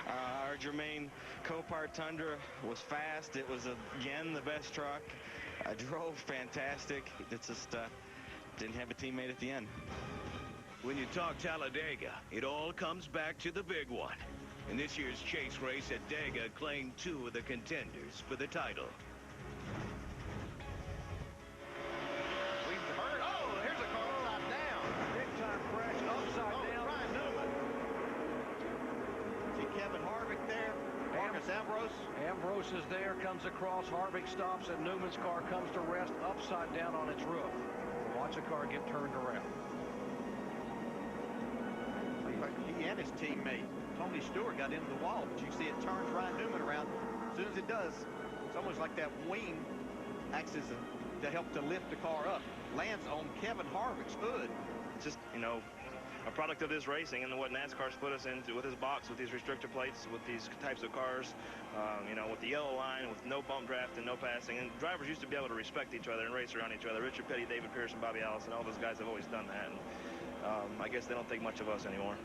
Our Germain Copart Tundra was fast. It was again the best truck. I drove fantastic. It's just didn't have a teammate at the end. When you talk Talladega, it all comes back to the big one. And this year's chase race at Dega claimed 2 of the contenders for the title. We've heard. Oh, here's a car upside down. Big time crash upside down. Ryan Newman. See Kevin Harvick there. Marcus Ambrose? Ambrose is there, comes across. Harvick stops, and Newman's car comes to rest upside down on its roof. Watch the car get turned around. He and his teammate, Tony Stewart, got into the wall, but you see it turns Ryan Newman around. As soon as it does, it's almost like that wing acts as to help to lift the car up. Lands on Kevin Harvick's hood. Just, you know, a product of this racing and what NASCAR's put us into with this box, with these restrictor plates, with these types of cars, you know, with the yellow line, with no bump draft and no passing. And drivers used to be able to respect each other and race around each other. Richard Petty, David Pearson, Bobby Allison, all those guys have always done that. And I guess they don't think much of us anymore.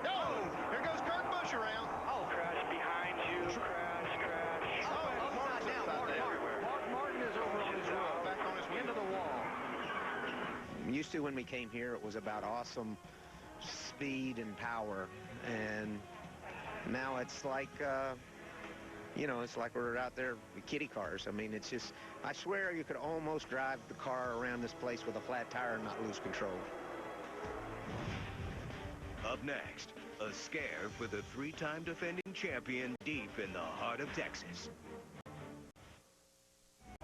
Oh, here goes Kurt Busch around. Oh, crash behind you. Crash. Oh, Martin's upside down. Mark Martin is over on his roof, back on his into the wall. Used to, when we came here, it was about awesome speed and power, and now it's like you know, it's like we're out there with kiddie cars. I mean, it's just, I swear you could almost drive the car around this place with a flat tire and not lose control. Up next, a scare for the three-time defending champion deep in the heart of Texas.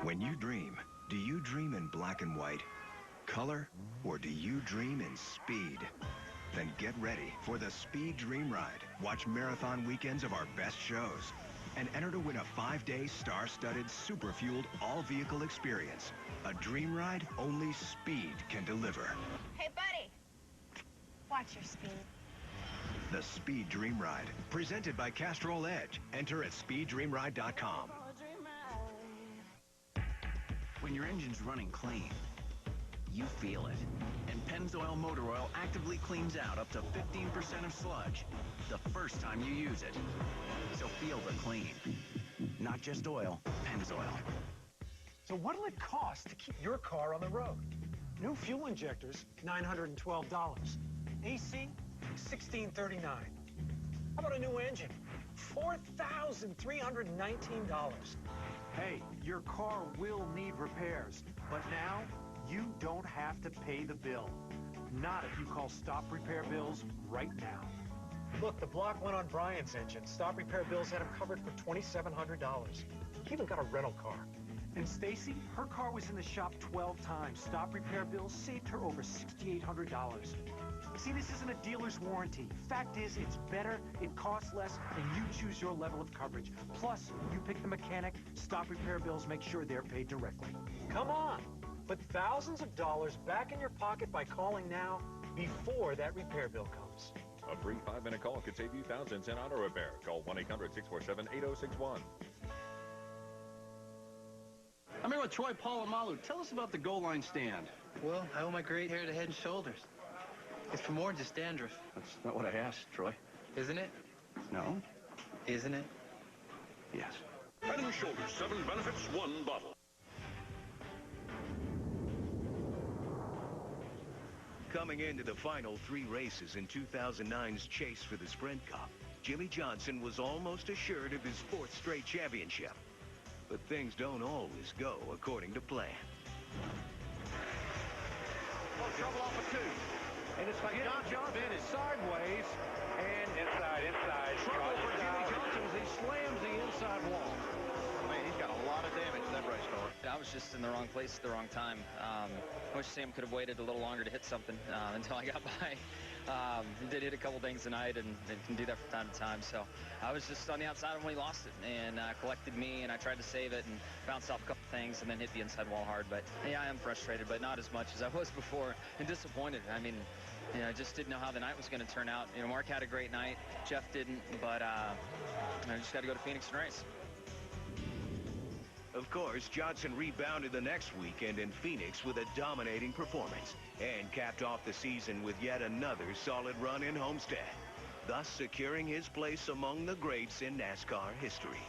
When you dream, do you dream in black and white, color, or do you dream in speed? Then get ready for the Speed Dream Ride. Watch marathon weekends of our best shows and enter to win a 5-day star-studded, super-fueled, all-vehicle experience. A dream ride only speed can deliver. Hey, buddy. Watch your speed. The Speed Dream Ride, presented by Castrol Edge. Enter at speeddreamride.com. When your engine's running clean, you feel it. And Pennzoil Motor Oil actively cleans out up to 15% of sludge the first time you use it. So feel the clean. Not just oil, Pennzoil. So what'll it cost to keep your car on the road? New fuel injectors, $912. AC, $1,639. How about a new engine? $4,319. Hey, your car will need repairs, but now you don't have to pay the bill. Not if you call Stop Repair Bills right now. Look, the block went on Brian's engine. Stop Repair Bills had him covered for $2,700. He even got a rental car. And Stacy, her car was in the shop 12 times. Stop Repair Bills saved her over $6,800. See, this isn't a dealer's warranty. Fact is, it's better, it costs less, and you choose your level of coverage. Plus, you pick the mechanic. Stop Repair Bills make sure they're paid directly. Come on. Put thousands of dollars back in your pocket by calling now before that repair bill comes. A free 5-minute call could save you thousands in auto repair. Call 1-800-647-8061. I'm here with Troy Polamalu. Tell us about the goal line stand. Well, I owe my great hair to Head & Shoulders. It's for more than just dandruff. That's not what I asked, Troy. Isn't it? No. Isn't it? Yes. Head & Shoulders, 7 benefits, 1 bottle. Coming into the final 3 races in 2009's chase for the Sprint Cup, Jimmy Johnson was almost assured of his 4th straight championship. But things don't always go according to plan. Oh, trouble off of 2. And it's like Johnson is sideways. And inside. Trouble for Jimmy Johnson as he slams the inside wall. Man, he's got a lot of damage to that race car. I was just in the wrong place at the wrong time. I wish Sam could have waited a little longer to hit something until I got by. He did hit a couple things tonight and can do that from time to time. So I was just on the outside when he lost it and collected me, and I tried to save it and bounced off a couple things and then hit the inside wall hard. But yeah, I am frustrated, but not as much as I was before, and disappointed. I mean, you know, I just didn't know how the night was going to turn out. You know, Mark had a great night. Jeff didn't, but I just got to go to Phoenix and race. Of course, Johnson rebounded the next weekend in Phoenix with a dominating performance and capped off the season with yet another solid run in Homestead, thus securing his place among the greats in NASCAR history.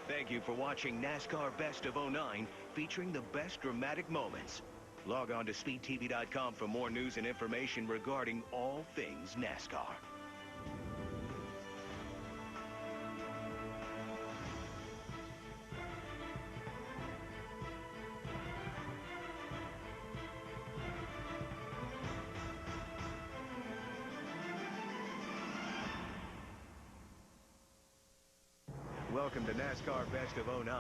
Thank you for watching NASCAR Best of 09, featuring the best dramatic moments. Log on to speedtv.com for more news and information regarding all things NASCAR. welcome to NASCAR Best of '09.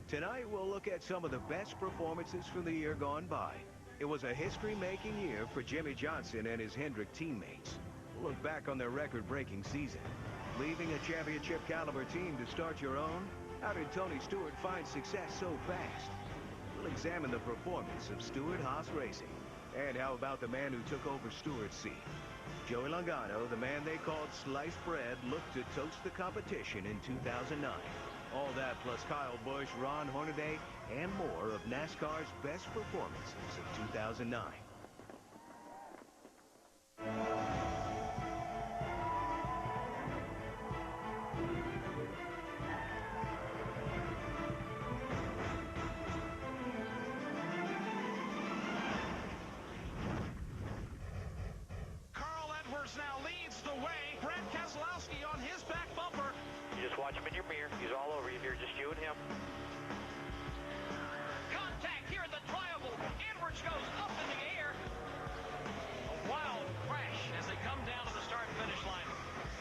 Tonight, we'll look at some of the best performances from the year gone by. It was a history-making year for Jimmy Johnson and his Hendrick teammates. We'll look back on their record-breaking season. Leaving a championship-caliber team to start your own? How did Tony Stewart find success so fast? We'll examine the performance of Stewart Haas Racing. And how about the man who took over Stewart's seat? Joey Logano, the man they called Sliced Bread, looked to toast the competition in 2009. All that plus Kyle Busch, Ron Hornaday, and more of NASCAR's best performances of 2009. Now leads the way. Brad Keselowski on his back bumper. You just watch him in your mirror. He's all over you here, just you and him. Contact here in the triangle. Edwards goes up in the air. A wild crash as they come down to the start-finish line.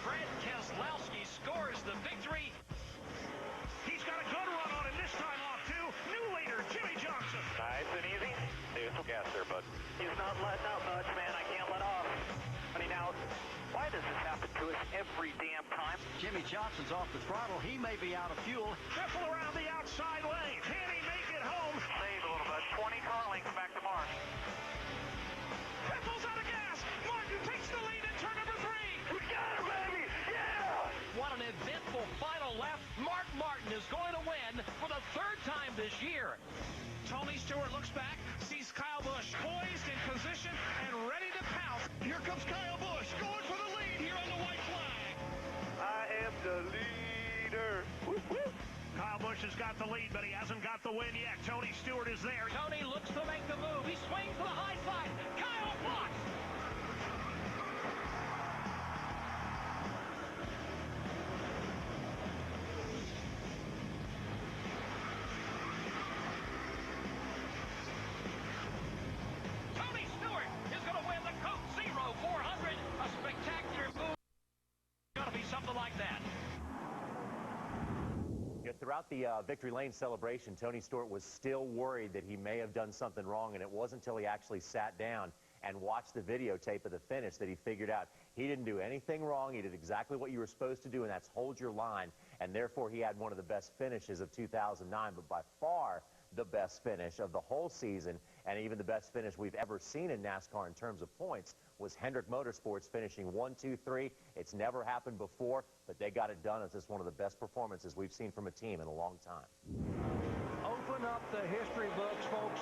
Brad Keselowski scores the victory. He's got a good run on it this time off, too. New leader, Jimmy Johnson. Nice and easy. Dude, some gas there, bud. He's not letting out much, man. I can't let off. Now, why does this happen to us every damn time? Jimmy Johnson's off the throttle. He may be out of fuel. Triple around the outside lane. Can he make it home? Save a little bit. 20 car lengths back to Mark. Triple's out of gas. Martin takes the lead in turn number 3. We got it, baby. Yeah! What an eventful final lap. Mark Martin is going to win for the 3rd time this year. Tony Stewart looks back, sees Kyle Busch poised in position and ready to pounce. Here comes Kyle Busch going for the lead here on the white flag. I am the leader. Whoop, whoop. Kyle Busch has got the lead, but he hasn't got the win yet. Tony Stewart is there. Tony looks to make the move. He swings to the high side. Kyle blocks. Throughout the victory lane celebration, Tony Stewart was still worried that he may have done something wrong, and it wasn't until he actually sat down and watched the videotape of the finish that he figured out he didn't do anything wrong. He did exactly what you were supposed to do, and that's hold your line, and therefore he had one of the best finishes of 2009, but by far the best finish of the whole season, and even the best finish we've ever seen in NASCAR in terms of points was Hendrick Motorsports finishing 1, 2, 3. It's never happened before, but they got it done. It's just one of the best performances we've seen from a team in a long time. Open up the history books, folks.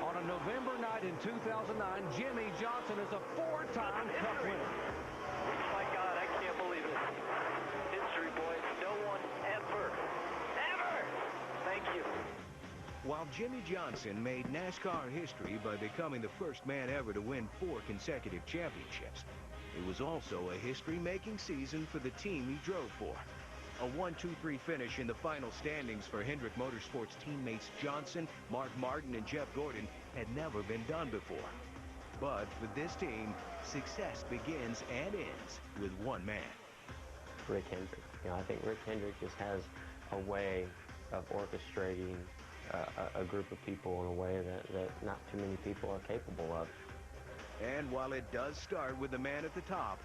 On a November night in 2009, Jimmy Johnson is a 4-time Cup winner. My God, I can't believe it. History, boys. No one ever. Thank you. While Jimmy Johnson made NASCAR history by becoming the first man ever to win 4 consecutive championships, it was also a history-making season for the team he drove for. A 1-2-3 finish in the final standings for Hendrick Motorsports teammates Johnson, Mark Martin, and Jeff Gordon had never been done before. But for this team, success begins and ends with one man. Rick Hendrick. I think Rick Hendrick just has a way of orchestrating a group of people in a way that not too many people are capable of. And while it does start with the man at the top,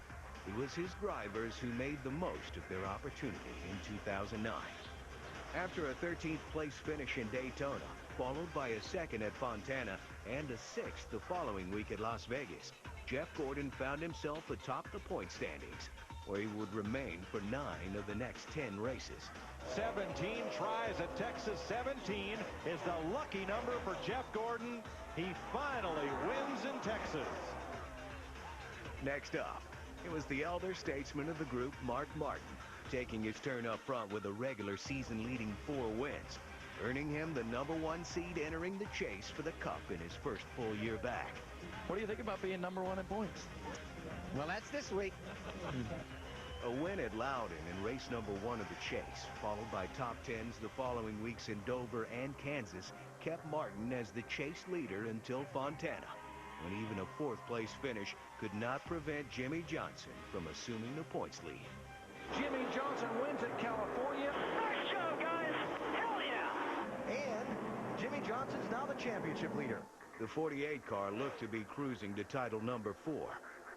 it was his drivers who made the most of their opportunity in 2009. After a 13th place finish in Daytona, followed by a 2nd at Fontana and a 6th the following week at Las Vegas, Jeff Gordon found himself atop the point standings, where he would remain for 9 of the next 10 races. 17 tries at Texas. 17 is the lucky number for Jeff Gordon. He finally wins in Texas. Next up, it was the elder statesman of the group, Mark Martin, taking his turn up front with a regular season-leading 4 wins, earning him the #1 seed entering the chase for the Cup in his first full year back. What do you think about being #1 in points? Well, that's this week. A win at Loudon in race #1 of the chase, followed by top 10s the following weeks in Dover and Kansas, kept Martin as the chase leader until Fontana, when even a 4th place finish could not prevent Jimmy Johnson from assuming the points lead. Jimmy Johnson wins at California. Nice show, guys. Hell yeah. And Jimmy Johnson's now the championship leader. The 48 car looked to be cruising to title number 4.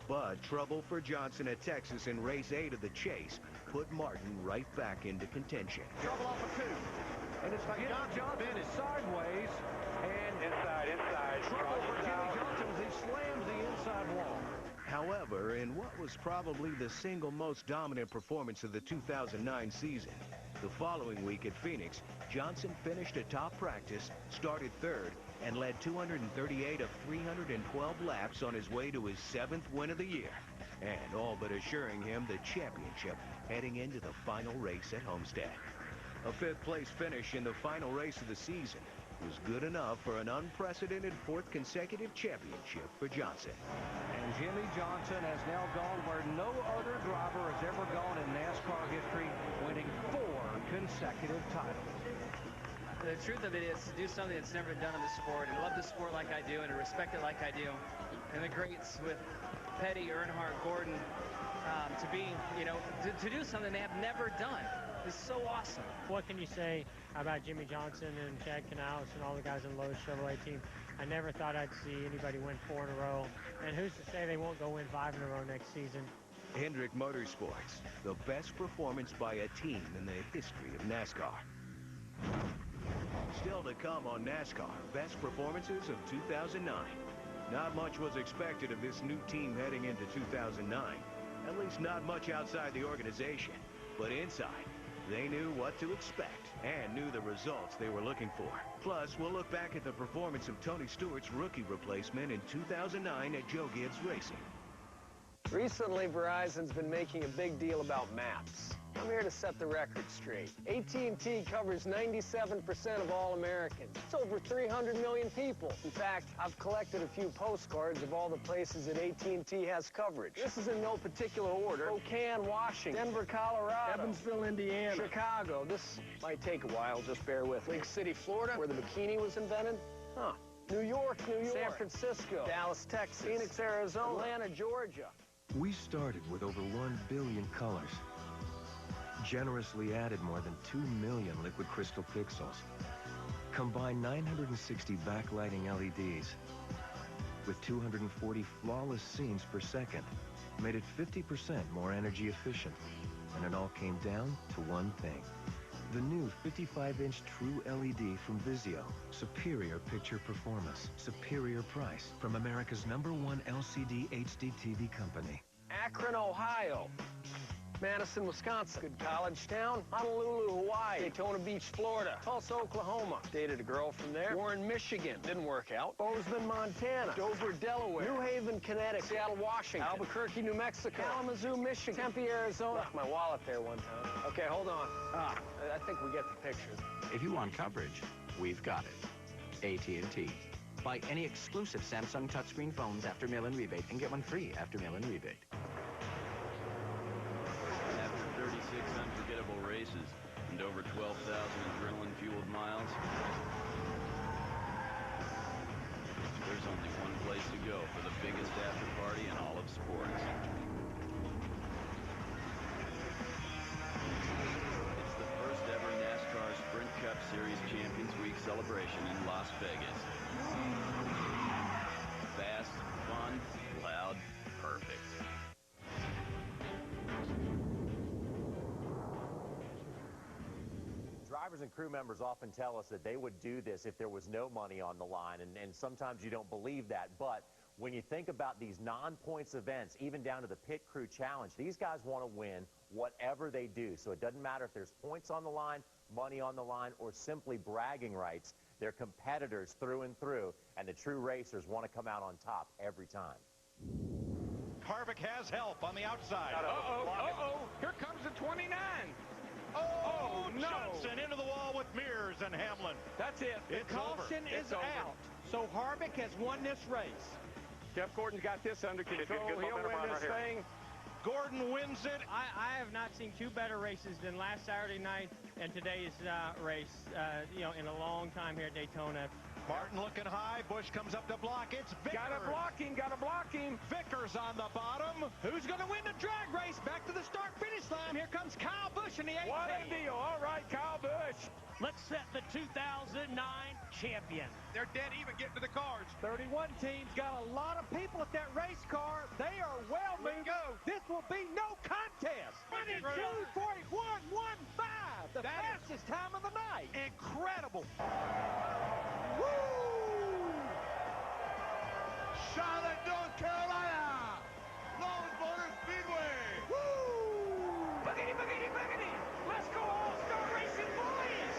But trouble for Johnson at Texas in race 8 of the chase put Martin right back into contention. Trouble off of 2. And it's like Johnson is sideways. And inside. Trouble for Jimmy Johnson as he slams the inside wall. However, in what was probably the single most dominant performance of the 2009 season, the following week at Phoenix, Johnson finished atop practice, started 3rd, and led 238 of 312 laps on his way to his 7th win of the year, and all but assuring him the championship heading into the final race at Homestead. A 5th place finish in the final race of the season was good enough for an unprecedented 4th consecutive championship for Johnson. And Jimmy Johnson has now gone where no other driver has ever gone in NASCAR history, winning 4 consecutive titles. The truth of it is to do something that's never been done in the sport and love the sport like I do and to respect it like I do. And the greats with Petty, Earnhardt, Gordon, to be, to do something they have never done is so awesome. What can you say about Jimmy Johnson and Chad Canales and all the guys on Lowe's Chevrolet team? I never thought I'd see anybody win 4 in a row. And who's to say they won't go win 5 in a row next season? Hendrick Motorsports, the best performance by a team in the history of NASCAR. Still to come on NASCAR, best performances of 2009. Not much was expected of this new team heading into 2009. At least not much outside the organization. But inside, they knew what to expect and knew the results they were looking for. Plus, we'll look back at the performance of Tony Stewart's rookie replacement in 2009 at Joe Gibbs Racing. Recently, Verizon's been making a big deal about maps. I'm here to set the record straight. AT&T covers 97% of all Americans. It's over 300 million people. In fact, I've collected a few postcards of all the places that AT&T has coverage. This is in no particular order. Spokane, Washington, Denver, Colorado, Evansville, Indiana, Chicago. This might take a while, just bear with me. Lake City, Florida, where the bikini was invented. New York, San Francisco, Dallas, Texas, Phoenix, Arizona, Atlanta, Georgia. We started with over 1 billion colors. Generously added more than 2 million liquid crystal pixels. Combined 960 backlighting LEDs with 240 flawless scenes per second. Made it 50% more energy efficient. And it all came down to one thing. The new 55-inch True LED from Vizio. Superior picture performance. Superior price from America's #1 LCD HD TV company. Akron, Ohio. Madison, Wisconsin. Good college town. Honolulu, Hawaii. Daytona Beach, Florida. Tulsa, Oklahoma. Dated a girl from there. Warren, Michigan. Didn't work out. Bozeman, Montana. Dover, Delaware. New Haven, Connecticut. Seattle, Washington. Albuquerque, New Mexico. Kalamazoo, Michigan. Tempe, Arizona. Left my wallet there one time. Okay, hold on. I think we get the picture. If you want coverage, we've got it. AT&T. Buy any exclusive Samsung touchscreen phones after mail-in rebate and get one free after mail-in rebate. After 36 unforgettable races and over 12,000 adrenaline-fueled miles, there's only one place to go for the biggest after-party in all of sports. It's the first ever NASCAR Sprint Cup Series Champions Week celebration in Las Vegas. Fast, fun, loud, perfect. Drivers and crew members often tell us that they would do this if there was no money on the line, and sometimes you don't believe that. But when you think about these non-points events, even down to the Pit Crew Challenge, these guys want to win whatever they do. So it doesn't matter if there's points on the line, money on the line, or simply bragging rights. They're competitors through and through, and the true racers want to come out on top every time. Harvick has help on the outside. Here comes the 29. Oh, no. Johnson into the wall with Mears and Hamlin. That's it. It's Caution is out. So Harvick has won this race. Jeff Gordon's got this under control. He'll win this thing. Gordon wins it. I have not seen 2 better races than last Saturday night and today's race, in a long time here at Daytona. Martin looking high. Bush comes up to block. It's Vickers. Got to block him. Vickers on the bottom. Who's going to win the drag race? Back to the start-finish line. Here comes Kyle Busch in the 18. What a deal. All right, Kyle Busch. Let's set the 2009 champion. They're dead even getting to the cars. 31 teams got a lot of people at that race car. They are well moving. This will be no contest. 22:41.15, the fastest time of the night. Incredible. Woo! Charlotte, North Carolina. Lone Motor Speedway. Woo! Boogity, boogity, boogity. Let's go All-Star Racing, boys.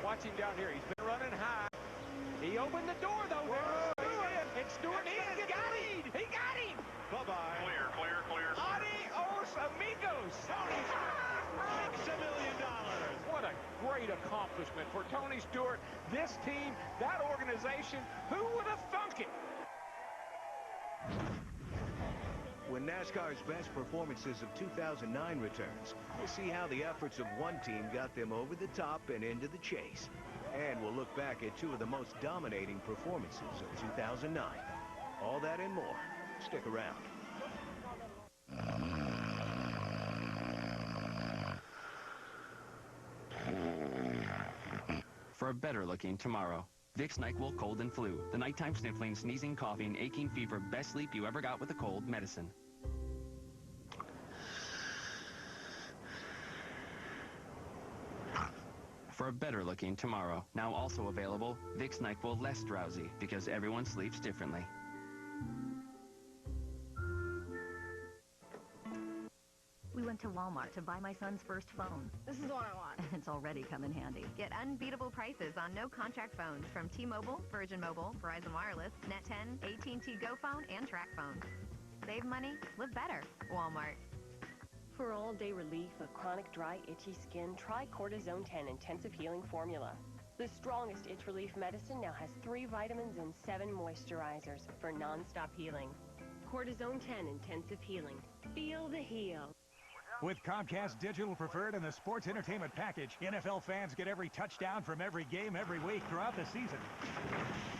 Watch him down here. He's been running high. He opened the door, though. And Stewart got him. He got him. Bye-bye. Clear. Adios, amigos. Tony makes $1 million. What a great accomplishment for Tony Stewart, this team, that organization. Who would have thunk it? When NASCAR's best performances of 2009 returns, we'll see how the efforts of one team got them over the top and into the chase. And we'll look back at two of the most dominating performances of 2009. All that and more. Stick around. For a better looking tomorrow. Vicks NyQuil Cold and Flu. The nighttime sniffling, sneezing, coughing, aching, fever, best sleep you ever got with a cold medicine. For a better looking tomorrow. Now also available, Vicks NyQuil Less Drowsy, because everyone sleeps differently. We went to Walmart to buy my son's first phone. This is the one I want. It's already come in handy. Get unbeatable prices on no-contract phones from T-Mobile, Virgin Mobile, Verizon Wireless, Net10, AT&T GoPhone, and TracFone. Save money, live better. Walmart. For all-day relief of chronic dry, itchy skin, try Cortisone 10 Intensive Healing Formula. The strongest itch relief medicine now has 3 vitamins and 7 moisturizers for non-stop healing. Cortisone 10 Intensive Healing. Feel the heal. With Comcast Digital Preferred and the Sports Entertainment Package, NFL fans get every touchdown from every game every week throughout the season.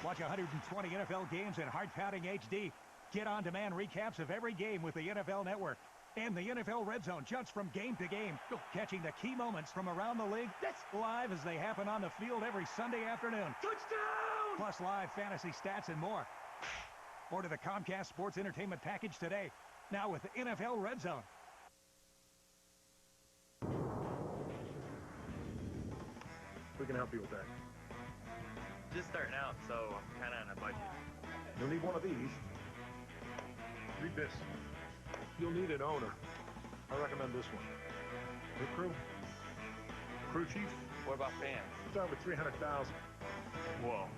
Watch 120 NFL games in heart-pounding HD. Get on-demand recaps of every game with the NFL Network. And the NFL Red Zone jumps from game to game, catching the key moments from around the league live as they happen on the field every Sunday afternoon. Touchdown! Plus live fantasy stats and more. Order the Comcast Sports Entertainment Package today. Now with the NFL Red Zone. We can help you with that. Just starting out, so I'm kind of on a budget. You'll need one of these. Read this. You'll need an owner. I recommend this one. Your crew? Crew chief? What about fans? Start with 300,000. Whoa.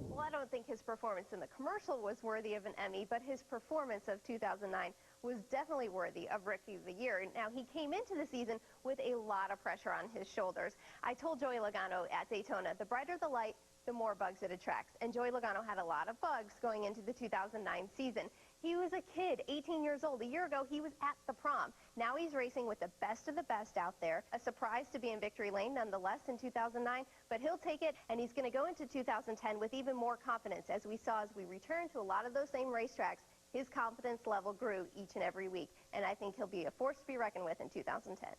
Well, I don't think his performance in the commercial was worthy of an Emmy, but his performance of 2009 was definitely worthy of Rookie of the Year. Now, he came into the season with a lot of pressure on his shoulders. I told Joey Logano at Daytona, the brighter the light, the more bugs it attracts. And Joey Logano had a lot of bugs going into the 2009 season. He was a kid, 18 years old. A year ago, he was at the prom. Now he's racing with the best of the best out there. A surprise to be in victory lane, nonetheless, in 2009. But he'll take it, and he's going to go into 2010 with even more confidence. As we saw as we returned to a lot of those same racetracks, his confidence level grew each and every week. And I think he'll be a force to be reckoned with in 2010.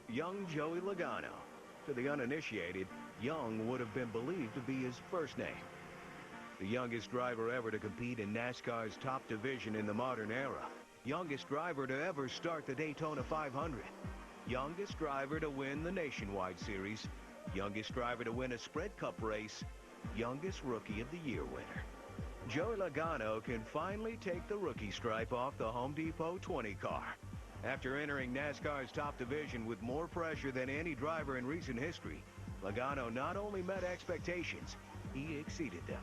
Young Joey Logano. To the uninitiated, Young would have been believed to be his first name. The youngest driver ever to compete in NASCAR's top division in the modern era. Youngest driver to ever start the Daytona 500. Youngest driver to win the Nationwide Series. Youngest driver to win a Sprint Cup race. Youngest Rookie of the Year winner. Joey Logano can finally take the rookie stripe off the Home Depot 20 car. After entering NASCAR's top division with more pressure than any driver in recent history, Logano not only met expectations, he exceeded them.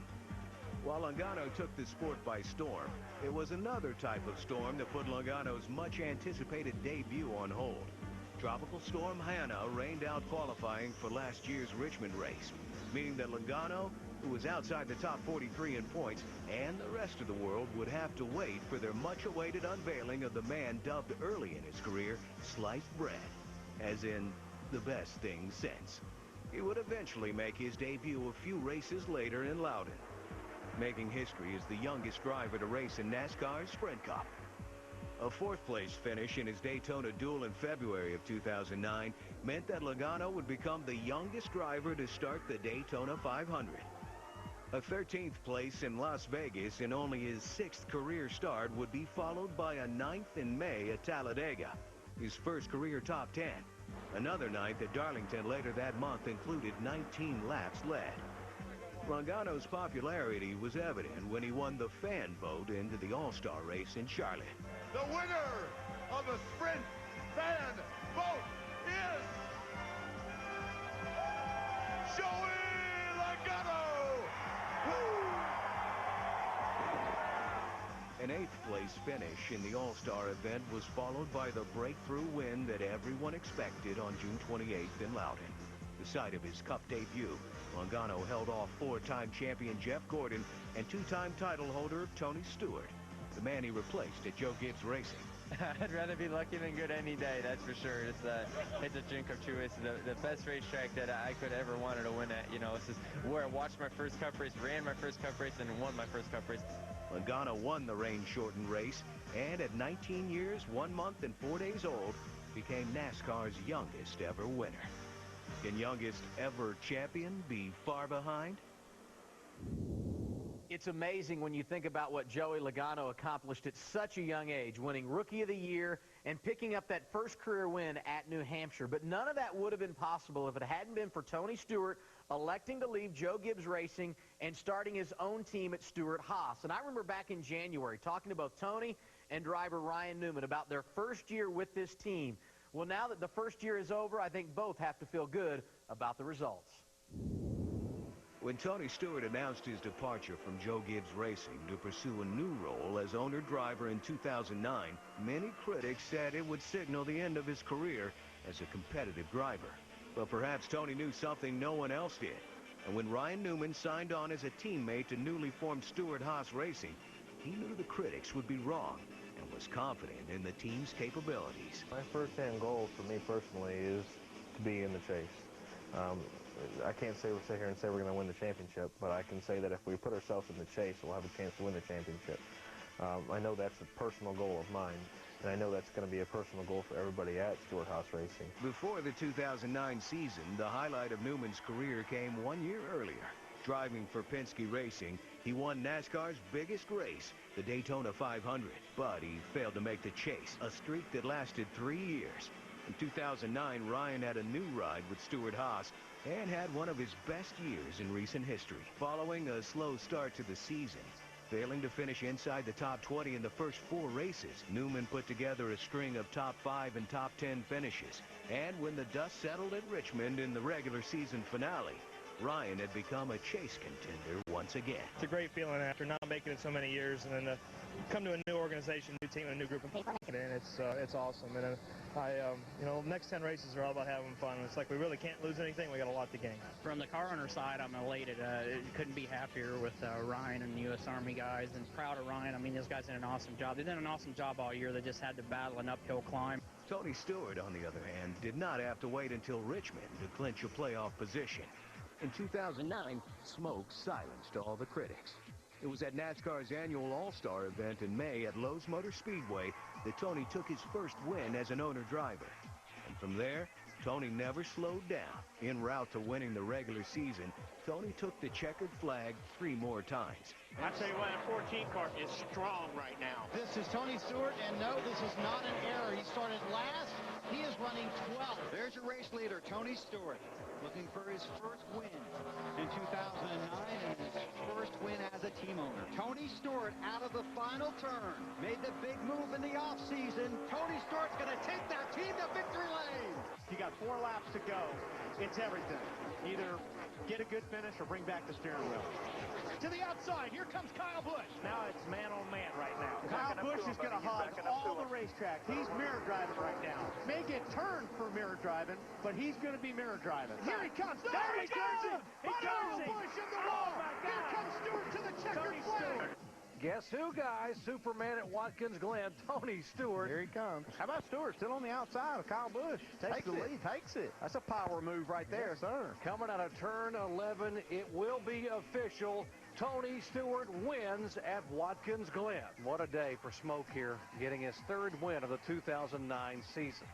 While Logano took the sport by storm, it was another type of storm that put Logano's much-anticipated debut on hold. Tropical Storm Hannah rained out qualifying for last year's Richmond race, meaning that Logano, who was outside the top 43 in points, and the rest of the world would have to wait for their much-awaited unveiling of the man dubbed early in his career sliced bread, as in the best thing since. He would eventually make his debut a few races later in Loudon, making history as the youngest driver to race in NASCAR's Sprint Cup. A fourth-place finish in his Daytona duel in February of 2009 meant that Logano would become the youngest driver to start the Daytona 500. A 13th place in Las Vegas in only his 6th career start would be followed by a 9th in May at Talladega, his first career top 10. Another 9th at Darlington later that month included 19 laps led. Logano's popularity was evident when he won the fan vote into the All-Star race in Charlotte. The winner of the Sprint fan vote is Joey Logano! An 8th place finish in the All-Star event was followed by the breakthrough win that everyone expected on June 28th in Loudon. The site of his Cup debut, Logano held off 4-time champion Jeff Gordon and 2-time title holder Tony Stewart, the man he replaced at Joe Gibbs Racing. I'd rather be lucky than good any day, that's for sure. It's a dream come true. It's the best racetrack that I could ever wanted to win at. You know, this is where I watched my first Cup race, ran my first Cup race, and won my first Cup race. Logano won the rain-shortened race, and at 19 years, 1 month, and 4 days old, became NASCAR's youngest ever winner. Can youngest ever champion be far behind? It's amazing when you think about what Joey Logano accomplished at such a young age, winning Rookie of the Year and picking up that first career win at New Hampshire. But none of that would have been possible if it hadn't been for Tony Stewart electing to leave Joe Gibbs Racing and starting his own team at Stewart-Haas. And I remember back in January talking to both Tony and driver Ryan Newman about their first year with this team. Well, now that the first year is over, I think both have to feel good about the results. When Tony Stewart announced his departure from Joe Gibbs Racing to pursue a new role as owner-driver in 2009, many critics said it would signal the end of his career as a competitive driver. But perhaps Tony knew something no one else did. And when Ryan Newman signed on as a teammate to newly formed Stewart-Haas Racing, he knew the critics would be wrong and was confident in the team's capabilities. My first-hand goal for me personally is to be in the chase. I can't sit here and say we're going to win the championship, but I can say that if we put ourselves in the chase, we'll have a chance to win the championship. I know that's a personal goal of mine, and I know that's going to be a personal goal for everybody at Stewart-Haas Racing. Before the 2009 season, the highlight of Newman's career came 1 year earlier. Driving for Penske Racing, he won NASCAR's biggest race, the Daytona 500, but he failed to make the chase, a streak that lasted 3 years. In 2009, Ryan had a new ride with Stewart-Haas and had one of his best years in recent history. Following a slow start to the season, failing to finish inside the top 20 in the first 4 races, Newman put together a string of top 5 and top 10 finishes. And when the dust settled at Richmond in the regular season finale, Ryan had become a chase contender once again. It's a great feeling after not making it so many years, and then come to a new organization, new team, and a new group of people, and it's awesome. And you know, next 10 races are all about having fun. It's like we really can't lose anything. We got a lot to gain. From the car owner side, I'm elated. Couldn't be happier with Ryan and the U.S. Army guys, and proud of Ryan. I mean, those guys did an awesome job. They did an awesome job all year. They just had to battle an uphill climb. Tony Stewart, on the other hand, did not have to wait until Richmond to clinch a playoff position. In 2009, smoke silenced all the critics. It was at NASCAR's annual All-Star event in May at Lowe's Motor Speedway that Tony took his first win as an owner-driver. And from there, Tony never slowed down. En route to winning the regular season, Tony took the checkered flag 3 more times. I tell you what, that 14 car is strong right now. This is Tony Stewart, and no, this is not an error. He started last. He is running 12th. There's your race leader, Tony Stewart, looking for his first win in 2009 and his first win as a team owner. Tony Stewart out of the final turn. Made the big move in the offseason. Tony Stewart's going to take that team to victory lane. You got 4 laps to go. It's everything. Either get a good finish or bring back the steering wheel. To the outside, here comes Kyle Busch. Now it's man on man right now. Kyle Busch is going to hog all the racetrack. He's mirror driving right now. May get turned for mirror driving, but he's going to be mirror driving. Here he comes. There he goes. He goes. Busch in the wall. Here comes Stewart to the checkered flag. Guess who, guys? Superman at Watkins Glen, Tony Stewart. Here he comes. How about Stewart? Still on the outside of Kyle Busch. Takes the lead. Takes it. That's a power move right there. Yes, sir. Coming out of turn 11, it will be official. Tony Stewart wins at Watkins Glen. What a day for Smoke here, getting his third win of the 2009 season.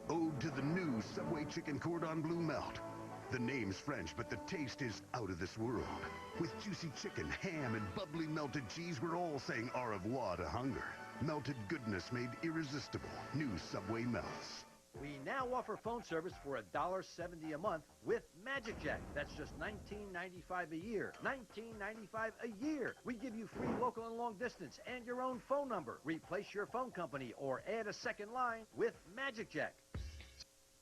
Ode to the new Subway Chicken Cordon Bleu Melt. The name's French, but the taste is out of this world. With juicy chicken, ham, and bubbly melted cheese, we're all saying au revoir to hunger. Melted goodness made irresistible. New Subway Melts. We now offer phone service for $1.70 a month with Magic Jack. That's just $19.95 a year. $19.95 a year. We give you free local and long distance and your own phone number. Replace your phone company or add a second line with Magic Jack.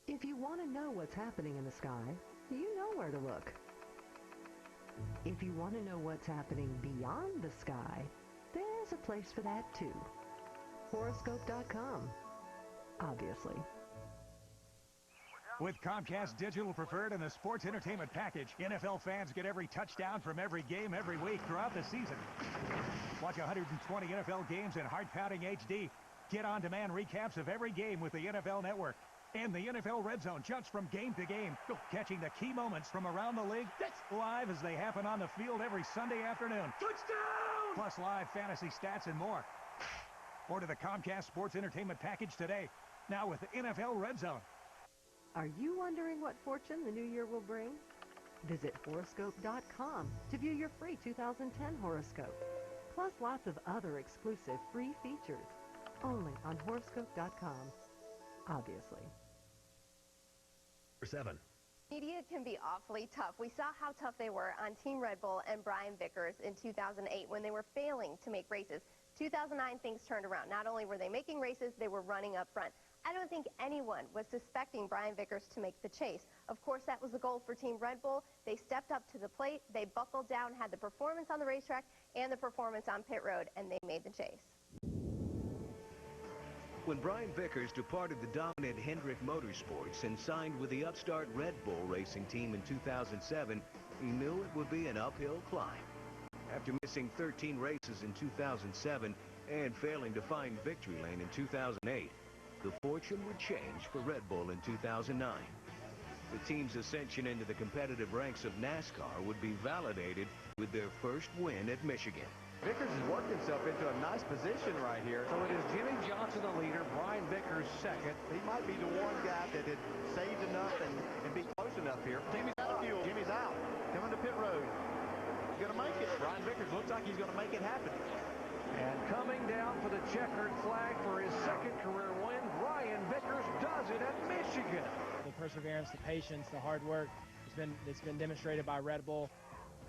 If you want to know what's happening in the sky, you know where to look. If you want to know what's happening beyond the sky, there's a place for that too. Horoscope.com, obviously. With Comcast Digital Preferred and the Sports Entertainment Package, NFL fans get every touchdown from every game every week throughout the season. Watch 120 NFL games in heart-pounding HD. Get on-demand recaps of every game with the NFL Network. And the NFL Red Zone jumps from game to game, catching the key moments from around the league live as they happen on the field every Sunday afternoon. Touchdown! Plus live fantasy stats and more. Order the Comcast Sports Entertainment Package today, now with the NFL Red Zone. Are you wondering what fortune the new year will bring? Visit horoscope.com to view your free 2010 horoscope, plus lots of other exclusive free features, only on horoscope.com, obviously. 7. Media can be awfully tough. We saw how tough they were on Team Red Bull and Brian Vickers in 2008 when they were failing to make races. 2009, things turned around. Not only were they making races, they were running up front. I don't think anyone was suspecting Brian Vickers to make the chase. Of course, that was the goal for Team Red Bull. They stepped up to the plate, they buckled down, had the performance on the racetrack and the performance on pit road, and they made the chase. When Brian Vickers departed the dominant Hendrick Motorsports and signed with the upstart Red Bull racing team in 2007, he knew it would be an uphill climb. After missing 13 races in 2007 and failing to find victory lane in 2008, the fortune would change for Red Bull in 2009. The team's ascension into the competitive ranks of NASCAR would be validated with their first win at Michigan. Vickers has worked himself into a nice position right here. So it is Jimmy Johnson the leader, Brian Vickers second. He might be the one guy that had saved enough and be close enough here. Jimmy's out of fuel. Jimmy's out. Coming to pit road. He's going to make it. Brian Vickers looks like he's going to make it happen. And coming down for the checkered flag for his second career win, Brian Vickers does it at Michigan. The perseverance, the patience, the hard work, it's been demonstrated by Red Bull.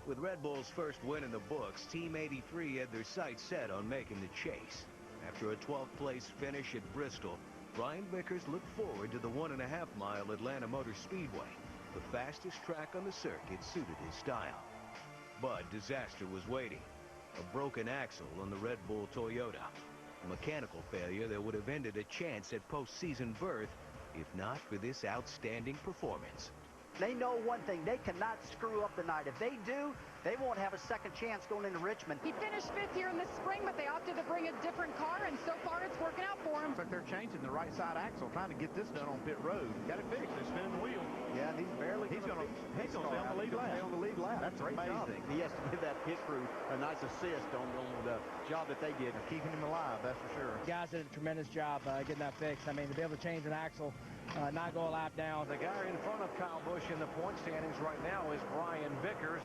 With Red Bull's first win in the books, Team 83 had their sights set on making the chase. After a 12th place finish at Bristol, Brian Vickers looked forward to the 1.5-mile Atlanta Motor Speedway, the fastest track on the circuit suited his style. But disaster was waiting. A broken axle on the Red Bull Toyota. A mechanical failure that would have ended a chance at postseason berth, if not for this outstanding performance. They know one thing, they cannot screw up the night. If they do, they won't have a second chance going into Richmond. He finished 5th here in the spring, but they opted to bring a different car, and so far it's working out for him. But they're changing the right side axle, trying to get this done on pit road. Got it fixed. They're spinning the wheel. Yeah, and he's barely He's going to stay on the lead lap. Stay on the lead lap. That's amazing. He has to give that pit crew a nice assist on the job that they did, keeping him alive, that's for sure. The guys did a tremendous job getting that fixed. I mean, to be able to change an axle, not go a lap down. The guy in front of Kyle Busch in the point standings right now is Brian Vickers.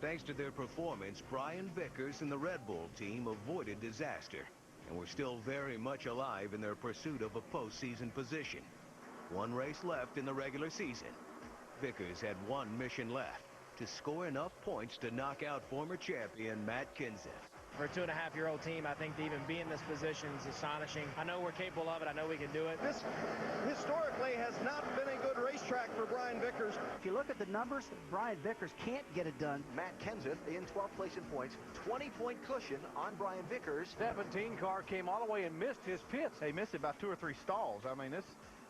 Thanks to their performance, Brian Vickers and the Red Bull team avoided disaster and were still very much alive in their pursuit of a postseason position. One race left in the regular season. Vickers had one mission left: to score enough points to knock out former champion Matt Kenseth. For a 2.5-year-old team, I think to even be in this position is astonishing. I know we're capable of it. I know we can do it. This historically has not been a good racetrack for Brian Vickers. If you look at the numbers, Brian Vickers can't get it done. Matt Kenseth in 12th place in points, 20-point cushion on Brian Vickers. 17 car came all the way and missed his pits. They missed it by 2 or 3 stalls. I mean,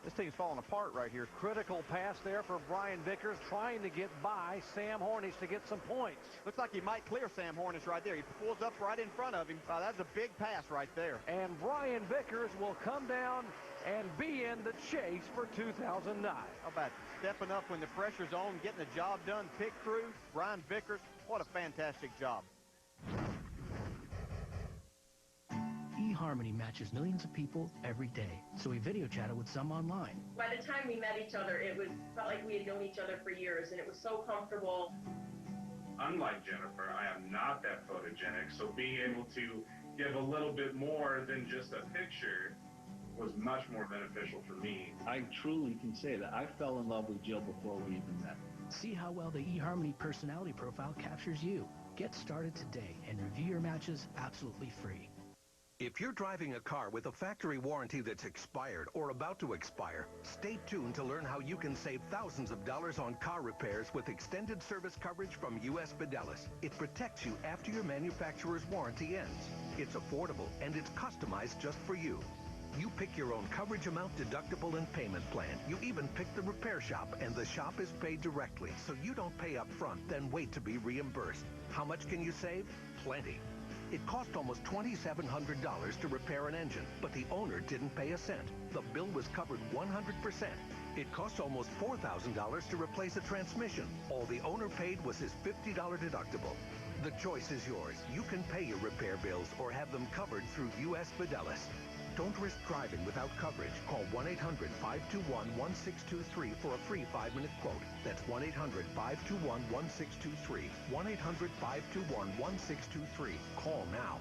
This thing's falling apart right here. Critical pass there for Brian Vickers, trying to get by Sam Hornish to get some points. Looks like he might clear Sam Hornish right there. He pulls up right in front of him. That's a big pass right there. And Brian Vickers will come down and be in the chase for 2009. How about stepping up when the pressure's on, getting the job done, pick through? Brian Vickers, what a fantastic job. eHarmony matches millions of people every day, so we video chatted with some online. By the time we met each other, felt like we had known each other for years, and it was so comfortable. Unlike Jennifer, I am not that photogenic, so being able to give a little bit more than just a picture was much more beneficial for me. I truly can say that I fell in love with Jill before we even met. See how well the eHarmony personality profile captures you. Get started today and review your matches absolutely free. If you're driving a car with a factory warranty that's expired or about to expire, stay tuned to learn how you can save thousands of dollars on car repairs with extended service coverage from U.S. Fidelis. It protects you after your manufacturer's warranty ends. It's affordable and it's customized just for you. You pick your own coverage amount, deductible, and payment plan. You even pick the repair shop, and the shop is paid directly, so you don't pay up front, then wait to be reimbursed. How much can you save? Plenty. It cost almost $2,700 to repair an engine, but the owner didn't pay a cent. The bill was covered 100%. It cost almost $4,000 to replace a transmission. All the owner paid was his $50 deductible. The choice is yours. You can pay your repair bills or have them covered through U.S. Fidelis. Don't risk driving without coverage. Call 1-800-521-1623 for a free 5-minute quote. That's 1-800-521-1623. 1-800-521-1623. Call now.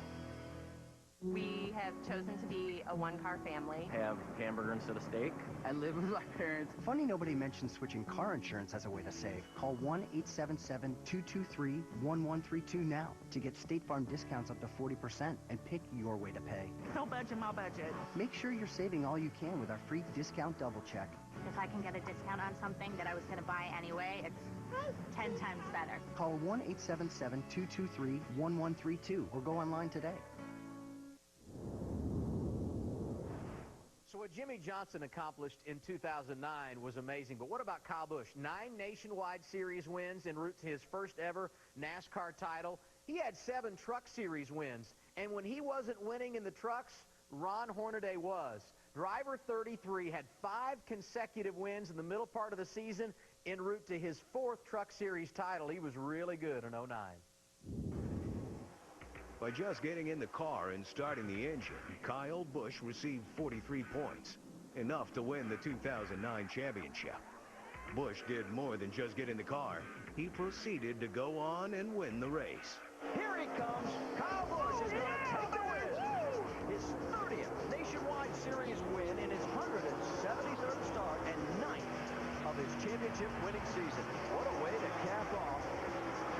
We have chosen to be a one-car family. Have hamburger instead of steak. I live with my parents. Funny nobody mentioned switching car insurance as a way to save. Call 1-877-223-1132 now to get State Farm discounts up to 40% and pick your way to pay. No budget, my budget. Make sure you're saving all you can with our free discount double check. If I can get a discount on something that I was going to buy anyway, it's 10 times better. Call 1-877-223-1132 or go online today. So what Jimmy Johnson accomplished in 2009 was amazing, but what about Kyle Busch? 9 nationwide series wins en route to his first ever NASCAR title. He had 7 truck series wins, and when he wasn't winning in the trucks, Ron Hornaday was. Driver 33 had 5 consecutive wins in the middle part of the season en route to his 4th truck series title. He was really good in 09. By just getting in the car and starting the engine, Kyle Busch received 43 points, enough to win the 2009 championship. Busch did more than just get in the car. He proceeded to go on and win the race. Here he comes. Kyle Busch is going to take the win. His 30th nationwide series win in his 173rd start and 9th of his championship winning season. What a way to cap off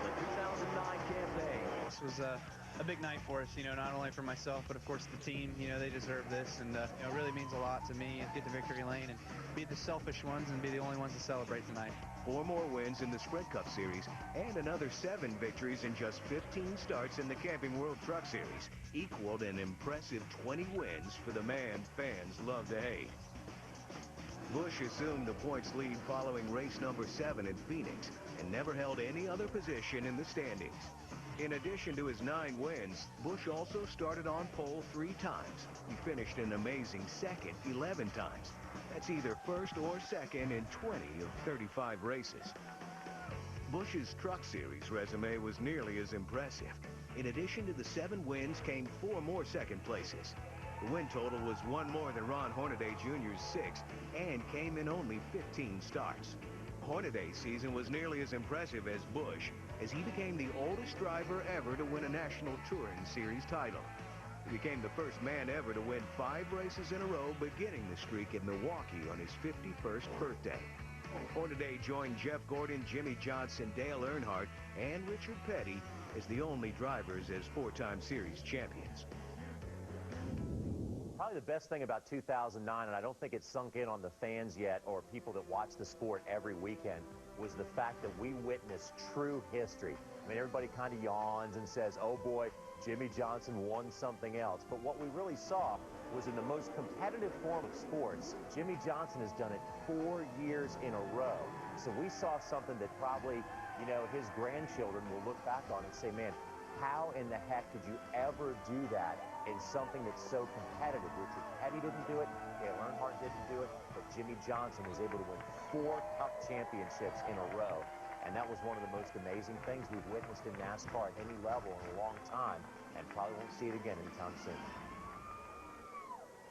the 2009 campaign. This was a big night for us, not only for myself, but of course the team. They deserve this, and it really means a lot to me. Get to victory lane and be the selfish ones and be the only ones to celebrate tonight. 4 more wins in the Sprint Cup Series and another 7 victories in just 15 starts in the Camping World Truck Series equaled an impressive 20 wins for the man fans love to hate. Busch assumed the points lead following race number 7 in Phoenix and never held any other position in the standings. In addition to his 9 wins, Busch also started on pole 3 times. He finished an amazing second 11 times. That's either first or second in 20 of 35 races. Busch's Truck Series resume was nearly as impressive. In addition to the 7 wins came 4 more second places. The win total was 1 more than Ron Hornaday Jr.'s 6 and came in only 15 starts. Hornaday's season was nearly as impressive as Busch, as he became the oldest driver ever to win a National Touring Series title. He became the first man ever to win 5 races in a row, beginning the streak in Milwaukee on his 51st birthday. Hornaday joined Jeff Gordon, Jimmy Johnson, Dale Earnhardt, and Richard Petty as the only drivers as 4-time series champions. Probably the best thing about 2009, and I don't think it's sunk in on the fans yet or people that watch the sport every weekend, was the fact that we witnessed true history. I mean, everybody kind of yawns and says, oh boy, Jimmy Johnson won something else. But what we really saw was in the most competitive form of sports, Jimmy Johnson has done it 4 years in a row. So we saw something that probably, you know, his grandchildren will look back on and say, man, how in the heck could you ever do that in something that's so competitive? Richard Petty didn't do it, Dale Earnhardt didn't do it, but Jimmy Johnson was able to win 4 Cup championships in a row. And that was one of the most amazing things we've witnessed in NASCAR at any level in a long time, and probably won't see it again anytime soon.